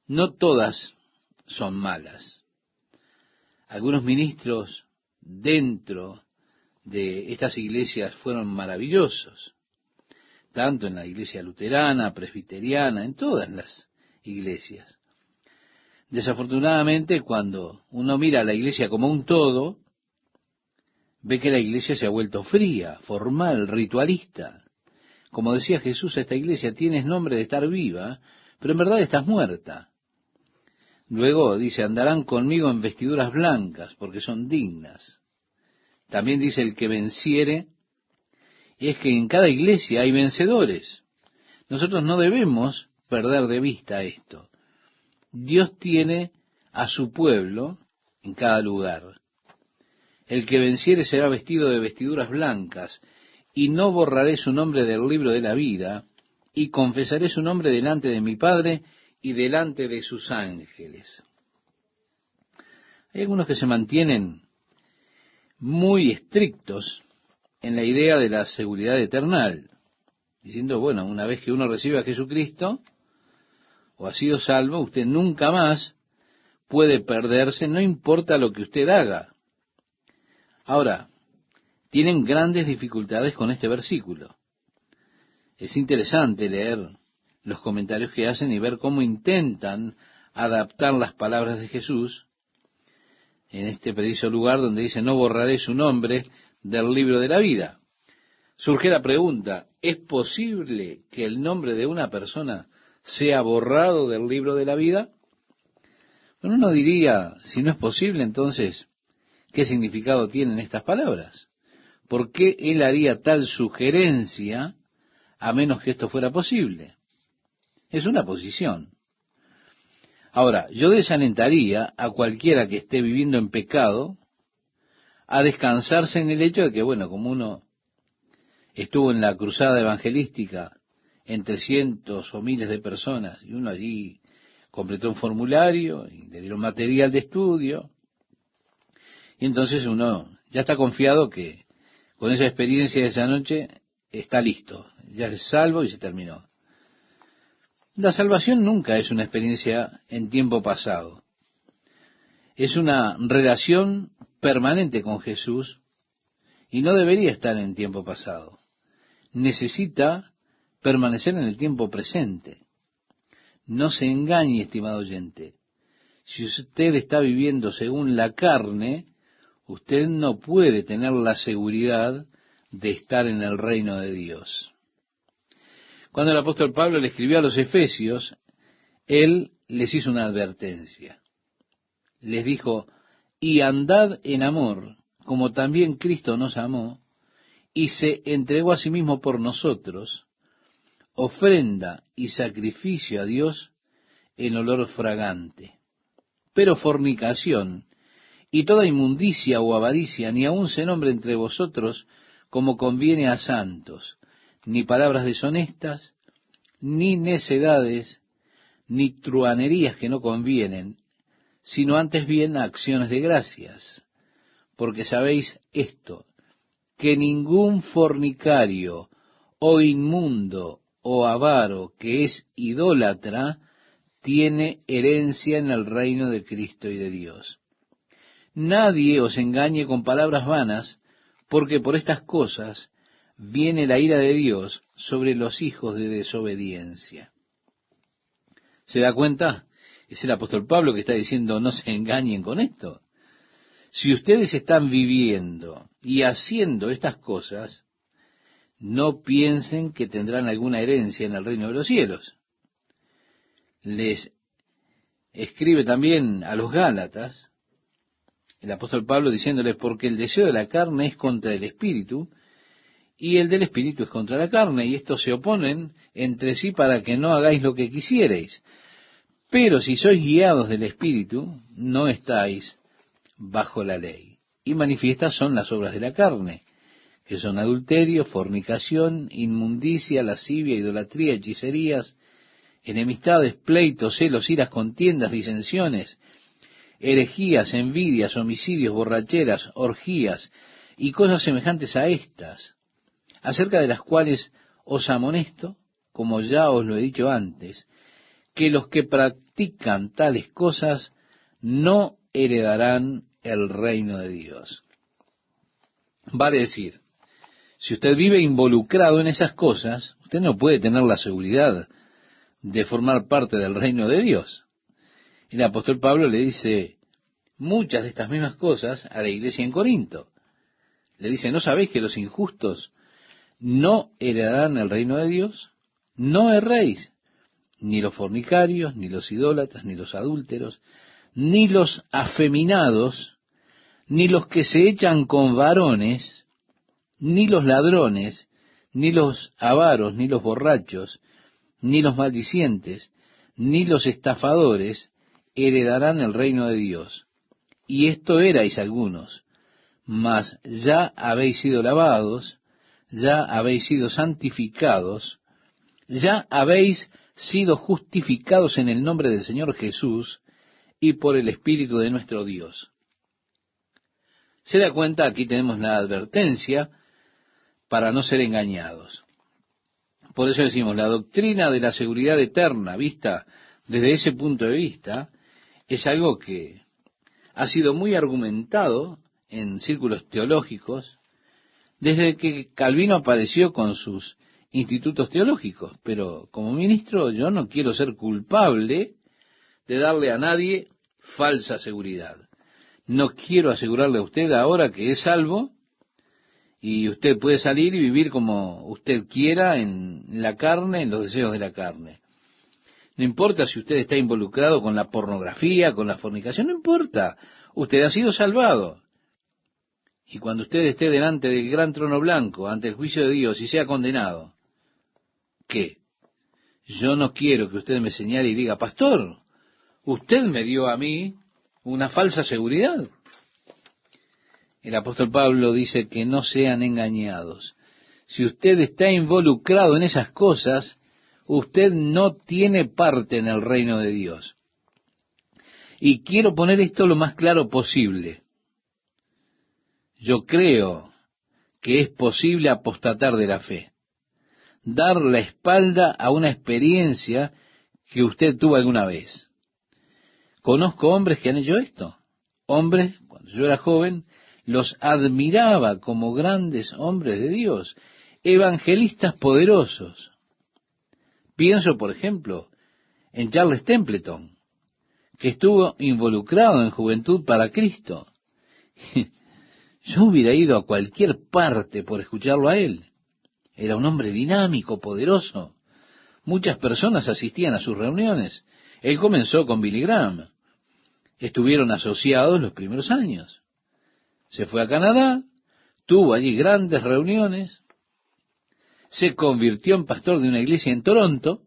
no todas son malas. Algunos ministros dentro de estas iglesias fueron maravillosos, tanto en la iglesia luterana, presbiteriana, en todas las iglesias. Desafortunadamente, cuando uno mira a la iglesia como un todo, ve que la iglesia se ha vuelto fría, formal, ritualista. Como decía Jesús a esta iglesia: tienes nombre de estar viva, pero en verdad estás muerta. Luego dice: andarán conmigo en vestiduras blancas, porque son dignas. También dice el que venciere, es que en cada iglesia hay vencedores. Nosotros no debemos perder de vista esto. Dios tiene a su pueblo en cada lugar. El que venciere será vestido de vestiduras blancas, y no borraré su nombre del libro de la vida, y confesaré su nombre delante de mi Padre y delante de sus ángeles. Hay algunos que se mantienen muy estrictos en la idea de la seguridad eternal, diciendo, bueno, una vez que uno recibe a Jesucristo, o ha sido salvo, usted nunca más puede perderse, no importa lo que usted haga. Ahora, tienen grandes dificultades con este versículo. Es interesante leer los comentarios que hacen y ver cómo intentan adaptar las palabras de Jesús en este preciso lugar donde dice, no borraré su nombre del libro de la vida. Surge la pregunta, ¿es posible que el nombre de una persona sea borrado del libro de la vida? Bueno, uno diría, si no es posible, entonces, ¿qué significado tienen estas palabras? ¿Por qué él haría tal sugerencia a menos que esto fuera posible? Es una posición. Ahora, yo desalentaría a cualquiera que esté viviendo en pecado a descansarse en el hecho de que, bueno, como uno estuvo en la cruzada evangelística entre cientos o miles de personas y uno allí completó un formulario y le dieron material de estudio, y entonces uno ya está confiado que con esa experiencia de esa noche está listo, ya es salvo y se terminó. La salvación nunca es una experiencia en tiempo pasado. Es una relación permanente con Jesús y no debería estar en tiempo pasado. Necesita permanecer en el tiempo presente. No se engañe, estimado oyente. Si usted está viviendo según la carne, usted no puede tener la seguridad de estar en el reino de Dios. Cuando el apóstol Pablo le escribió a los Efesios, él les hizo una advertencia. Les dijo, y andad en amor, como también Cristo nos amó, y se entregó a sí mismo por nosotros, ofrenda y sacrificio a Dios en olor fragante. Pero fornicación y toda inmundicia o avaricia, ni aun se nombre entre vosotros como conviene a santos, ni palabras deshonestas, ni necedades, ni truhanerías que no convienen, sino antes bien acciones de gracias. Porque sabéis esto, que ningún fornicario, o inmundo, o avaro, que es idólatra, tiene herencia en el reino de Cristo y de Dios. Nadie os engañe con palabras vanas, porque por estas cosas viene la ira de Dios sobre los hijos de desobediencia. ¿Se da cuenta? Es el apóstol Pablo que está diciendo, no se engañen con esto. Si ustedes están viviendo y haciendo estas cosas, no piensen que tendrán alguna herencia en el reino de los cielos. Les escribe también a los Gálatas, el apóstol Pablo diciéndoles, porque el deseo de la carne es contra el espíritu, y el del espíritu es contra la carne, y estos se oponen entre sí para que no hagáis lo que quisierais. Pero si sois guiados del espíritu, no estáis bajo la ley. Y manifiestas son las obras de la carne, que son adulterio, fornicación, inmundicia, lascivia, idolatría, hechicerías, enemistades, pleitos, celos, iras, contiendas, disensiones, herejías, envidias, homicidios, borracheras, orgías y cosas semejantes a estas, acerca de las cuales os amonesto, como ya os lo he dicho antes, que los que practican tales cosas no heredarán el reino de Dios. Vale decir, si usted vive involucrado en esas cosas, usted no puede tener la seguridad de formar parte del reino de Dios. El apóstol Pablo le dice muchas de estas mismas cosas a la iglesia en Corinto. Le dice, ¿no sabéis que los injustos no heredarán el reino de Dios? No erréis, ni los fornicarios, ni los idólatras, ni los adúlteros, ni los afeminados, ni los que se echan con varones, ni los ladrones, ni los avaros, ni los borrachos, ni los maldicientes, ni los estafadores heredarán el reino de Dios. Y esto erais algunos, mas ya habéis sido lavados, ya habéis sido santificados, ya habéis sido justificados en el nombre del Señor Jesús y por el Espíritu de nuestro Dios. Se da cuenta, aquí tenemos la advertencia para no ser engañados. Por eso decimos, la doctrina de la seguridad eterna, vista desde ese punto de vista, es algo que ha sido muy argumentado en círculos teológicos desde que Calvino apareció con sus institutos teológicos. Pero como ministro yo no quiero ser culpable de darle a nadie falsa seguridad. No quiero asegurarle a usted ahora que es salvo y usted puede salir y vivir como usted quiera en la carne, en los deseos de la carne. No importa si usted está involucrado con la pornografía, con la fornicación, no importa. Usted ha sido salvado. Y cuando usted esté delante del gran trono blanco, ante el juicio de Dios y sea condenado, ¿qué? Yo no quiero que usted me señale y diga, pastor, usted me dio a mí una falsa seguridad. El apóstol Pablo dice que no sean engañados. Si usted está involucrado en esas cosas, usted no tiene parte en el reino de Dios. Y quiero poner esto lo más claro posible. Yo creo que es posible apostatar de la fe, dar la espalda a una experiencia que usted tuvo alguna vez. Conozco hombres que han hecho esto. Hombres, cuando yo era joven, los admiraba como grandes hombres de Dios, evangelistas poderosos. Pienso, por ejemplo, en Charles Templeton, que estuvo involucrado en Juventud para Cristo. Yo hubiera ido a cualquier parte por escucharlo a él. Era un hombre dinámico, poderoso. Muchas personas asistían a sus reuniones. Él comenzó con Billy Graham. Estuvieron asociados los primeros años. Se fue a Canadá, tuvo allí grandes reuniones, se convirtió en pastor de una iglesia en Toronto,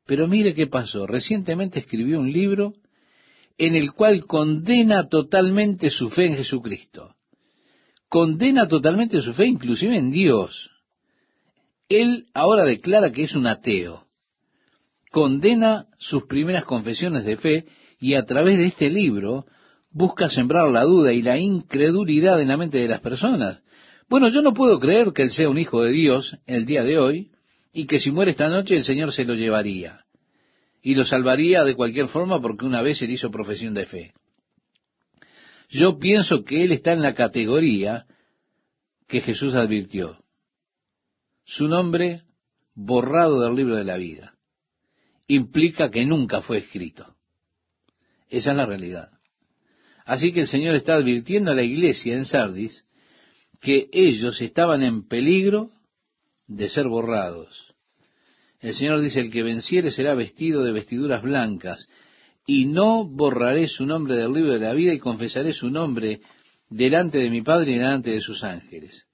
pero mire qué pasó. Recientemente escribió un libro en el cual condena totalmente su fe en Jesucristo. Condena totalmente su fe inclusive en Dios. Él ahora declara que es un ateo. Condena sus primeras confesiones de fe y a través de este libro busca sembrar la duda y la incredulidad en la mente de las personas. Bueno, yo no puedo creer que él sea un hijo de Dios en el día de hoy y que si muere esta noche el Señor se lo llevaría y lo salvaría de cualquier forma porque una vez él hizo profesión de fe. Yo pienso que él está en la categoría que Jesús advirtió. Su nombre borrado del libro de la vida implica que nunca fue escrito. Esa es la realidad. Así que el Señor está advirtiendo a la iglesia en Sardis que ellos estaban en peligro de ser borrados. El Señor dice, el que venciere será vestido de vestiduras blancas, y no borraré su nombre del libro de la vida, y confesaré su nombre delante de mi Padre y delante de sus ángeles.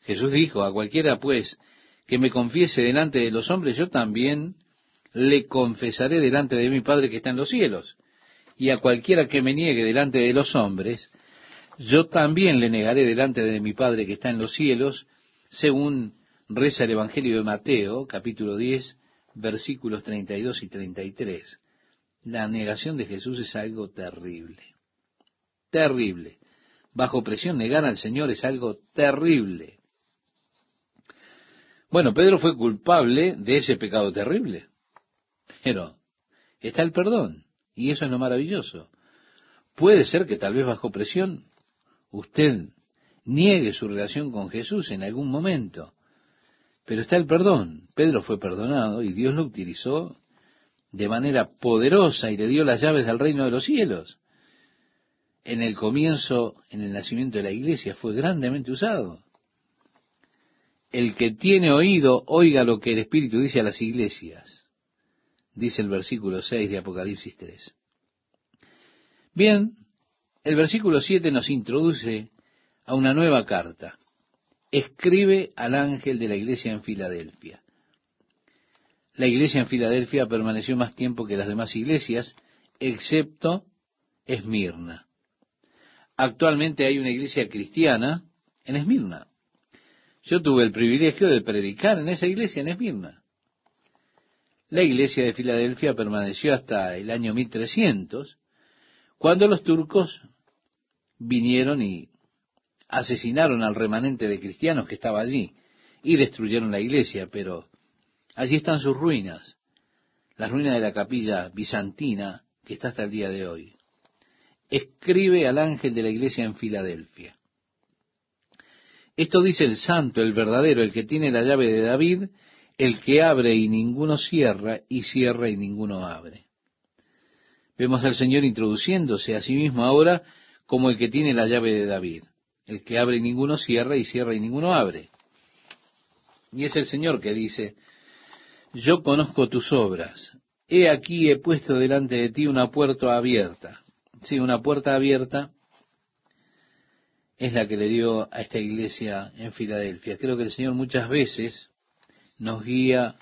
Jesús dijo, a cualquiera pues que me confiese delante de los hombres, yo también le confesaré delante de mi Padre que está en los cielos. Y a cualquiera que me niegue delante de los hombres, yo también le negaré delante de mi Padre que está en los cielos, según reza el Evangelio de Mateo, capítulo 10, versículos 32 y 33. La negación de Jesús es algo terrible. Terrible. Bajo presión, negar al Señor es algo terrible. Bueno, Pedro fue culpable de ese pecado terrible. Pero está el perdón. Y eso es lo maravilloso. Puede ser que tal vez bajo presión usted niegue su relación con Jesús en algún momento. Pero está el perdón. Pedro fue perdonado y Dios lo utilizó de manera poderosa y le dio las llaves del reino de los cielos. En el comienzo, en el nacimiento de la iglesia, fue grandemente usado. El que tiene oído, oiga lo que el Espíritu dice a las iglesias, dice el versículo 6 de Apocalipsis 3. Bien, El versículo 7 nos introduce a una nueva carta. Escribe al ángel de la iglesia en Filadelfia. La iglesia en Filadelfia permaneció más tiempo que las demás iglesias, excepto Esmirna. Actualmente hay una iglesia cristiana en Esmirna. Yo tuve el privilegio de predicar en esa iglesia en Esmirna. La iglesia de Filadelfia permaneció hasta el año 1300, cuando los turcos vinieron y asesinaron al remanente de cristianos que estaba allí y destruyeron la iglesia, pero allí están sus ruinas, las ruinas de la capilla bizantina que está hasta el día de hoy. Escribe al ángel de la iglesia en Filadelfia. Esto dice el santo, el verdadero, el que tiene la llave de David, el que abre y ninguno cierra, y cierra y ninguno abre. Vemos al Señor introduciéndose a sí mismo ahora como el que tiene la llave de David, el que abre y ninguno cierra, y cierra y ninguno abre. Y es el Señor que dice: yo conozco tus obras, he aquí he puesto delante de ti una puerta abierta. Sí, una puerta abierta es la que le dio a esta iglesia en Filadelfia. Creo que el Señor muchas veces nos guía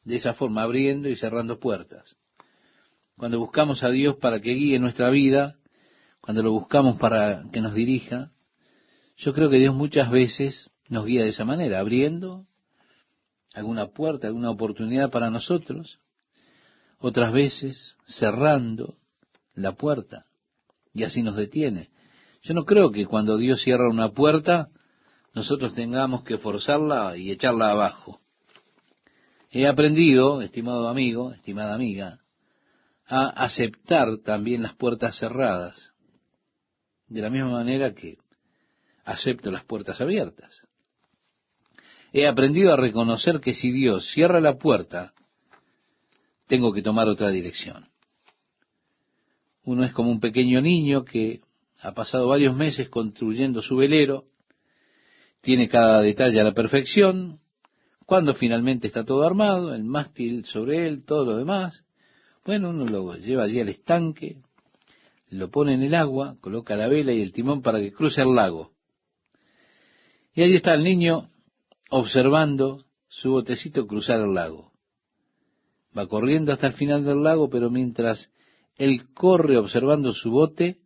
de esa forma, abriendo y cerrando puertas. Cuando buscamos a Dios para que guíe nuestra vida, cuando lo buscamos para que nos dirija, yo creo que Dios muchas veces nos guía de esa manera, abriendo alguna puerta, alguna oportunidad para nosotros, otras veces cerrando la puerta, y así nos detiene. Yo no creo que cuando Dios cierra una puerta, nosotros tengamos que forzarla y echarla abajo. He aprendido, estimado amigo, estimada amiga, a aceptar también las puertas cerradas, de la misma manera que acepto las puertas abiertas. He aprendido a reconocer que si Dios cierra la puerta, tengo que tomar otra dirección. Uno es como un pequeño niño que ha pasado varios meses construyendo su velero, tiene cada detalle a la perfección. Cuando finalmente está todo armado, el mástil sobre él, todo lo demás, bueno, uno lo lleva allí al estanque, lo pone en el agua, coloca la vela y el timón para que cruce el lago. Y allí está el niño observando su botecito cruzar el lago. Va corriendo hasta el final del lago, pero mientras él corre observando su bote,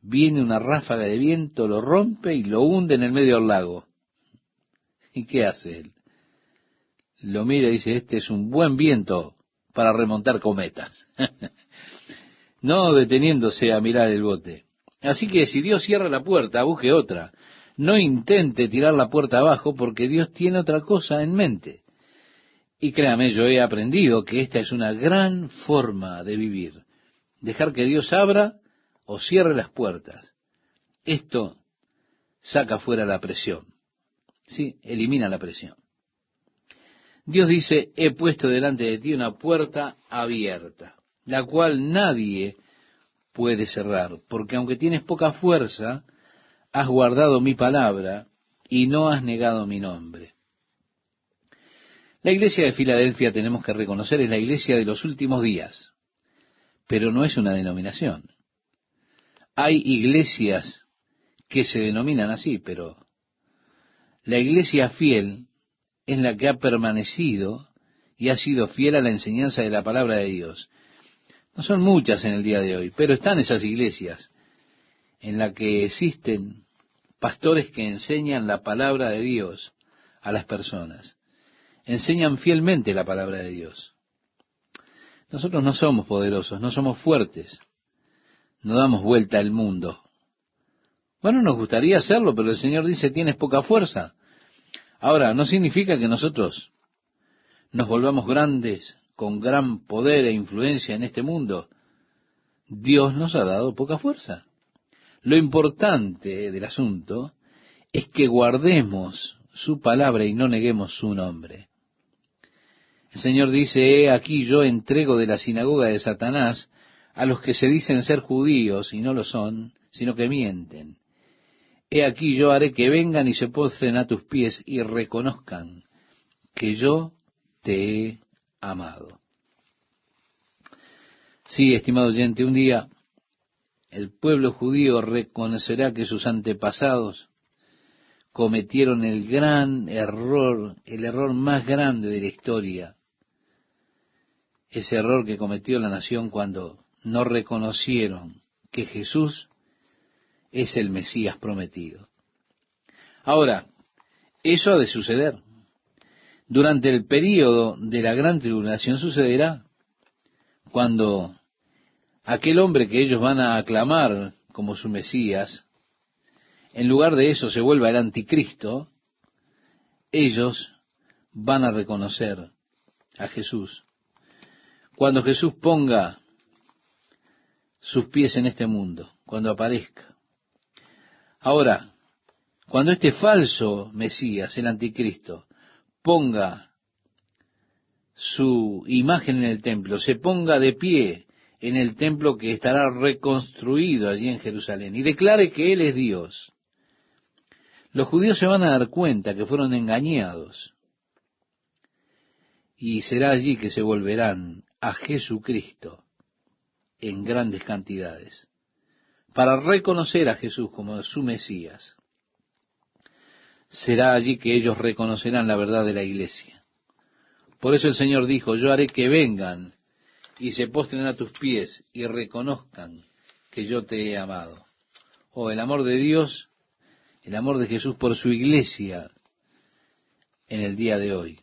viene una ráfaga de viento, lo rompe y lo hunde en el medio del lago. ¿Y qué hace él? Lo mira y dice: este es un buen viento para remontar cometas. No deteniéndose a mirar el bote. Así que si Dios cierra la puerta, busque otra. No intente tirar la puerta abajo, porque Dios tiene otra cosa en mente. Y créame, yo he aprendido que esta es una gran forma de vivir. Dejar que Dios abra o cierre las puertas. Esto saca fuera la presión. Sí, elimina la presión. Dios dice: he puesto delante de ti una puerta abierta, la cual nadie puede cerrar, porque aunque tienes poca fuerza, has guardado mi palabra y no has negado mi nombre. La iglesia de Filadelfia, tenemos que reconocer, es la iglesia de los últimos días, pero no es una denominación. Hay iglesias que se denominan así, pero la iglesia fiel es la que ha permanecido y ha sido fiel a la enseñanza de la palabra de Dios. No son muchas en el día de hoy, pero están esas iglesias en las que existen pastores que enseñan la palabra de Dios a las personas. Enseñan fielmente la palabra de Dios. Nosotros no somos poderosos, no somos fuertes, no damos vuelta al mundo. Bueno, nos gustaría hacerlo, pero el Señor dice: tienes poca fuerza. Ahora, no significa que nosotros nos volvamos grandes, con gran poder e influencia en este mundo. Dios nos ha dado poca fuerza. Lo importante del asunto es que guardemos su palabra y no neguemos su nombre. El Señor dice: he aquí yo entrego de la sinagoga de Satanás a los que se dicen ser judíos y no lo son, sino que mienten. He aquí yo haré que vengan y se postren a tus pies y reconozcan que yo te he amado. Sí, estimado oyente, un día el pueblo judío reconocerá que sus antepasados cometieron el gran error, el error más grande de la historia, ese error que cometió la nación cuando no reconocieron que Jesús es el Mesías prometido. Ahora, eso ha de suceder. Durante el período de la gran tribulación sucederá cuando aquel hombre que ellos van a aclamar como su Mesías, en lugar de eso se vuelva el anticristo, ellos van a reconocer a Jesús. Cuando Jesús ponga sus pies en este mundo, cuando aparezca. Ahora, cuando este falso Mesías, el anticristo, ponga su imagen en el templo, se ponga de pie en el templo que estará reconstruido allí en Jerusalén y declare que Él es Dios, los judíos se van a dar cuenta que fueron engañados y será allí que se volverán a Jesucristo en grandes cantidades para reconocer a Jesús como su Mesías. Será allí que ellos reconocerán la verdad de la iglesia. Por eso el Señor dijo, yo haré que vengan y se postren a tus pies y reconozcan que yo te he amado. Oh, el amor de Dios, el amor de Jesús por su iglesia en el día de hoy.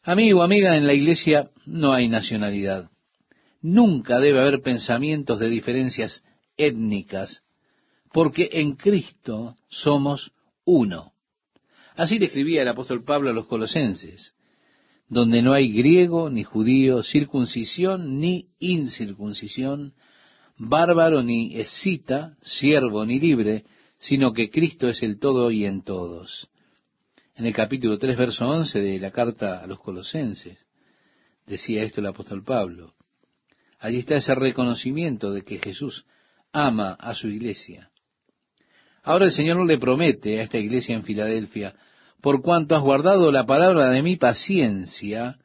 Amigo, amiga, en la iglesia no hay nacionalidad. Nunca debe haber pensamientos de diferencias étnicas, porque en Cristo somos uno. Así le escribía el apóstol Pablo a los colosenses, donde no hay griego ni judío, circuncisión ni incircuncisión, bárbaro ni escita, siervo ni libre, sino que Cristo es el todo y en todos. En el capítulo 3, verso 11 de la carta a los colosenses, decía esto el apóstol Pablo. Allí está ese reconocimiento de que Jesús ama a su iglesia. Ahora el Señor le promete a esta iglesia en Filadelfia, por cuanto has guardado la palabra de mi paciencia,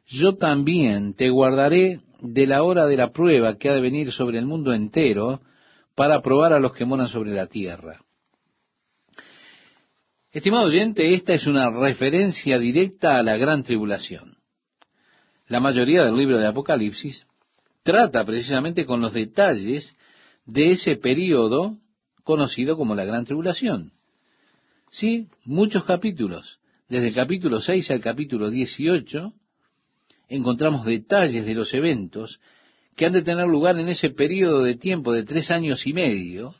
yo también te guardaré de la hora de la prueba que ha de venir sobre el mundo entero para probar a los que moran sobre la tierra. Estimado oyente, esta es una referencia directa a la gran tribulación. La mayoría del libro de Apocalipsis trata precisamente con los detalles de ese período conocido como la gran tribulación. Sí, muchos capítulos, desde el capítulo 6 al capítulo 18, encontramos detalles de los eventos que han de tener lugar en ese período de tiempo de 3 años y medio,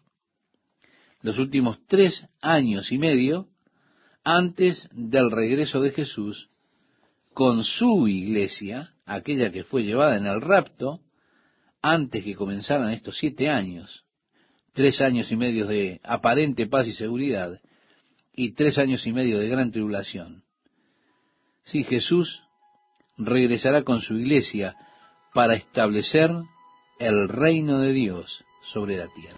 los últimos 3 años y medio, antes del regreso de Jesús, con su iglesia, aquella que fue llevada en el rapto, antes que comenzaran estos 7 años, 3 años y medio de aparente paz y seguridad, y 3 años y medio de gran tribulación. Sí, Jesús regresará con su iglesia para establecer el reino de Dios sobre la tierra.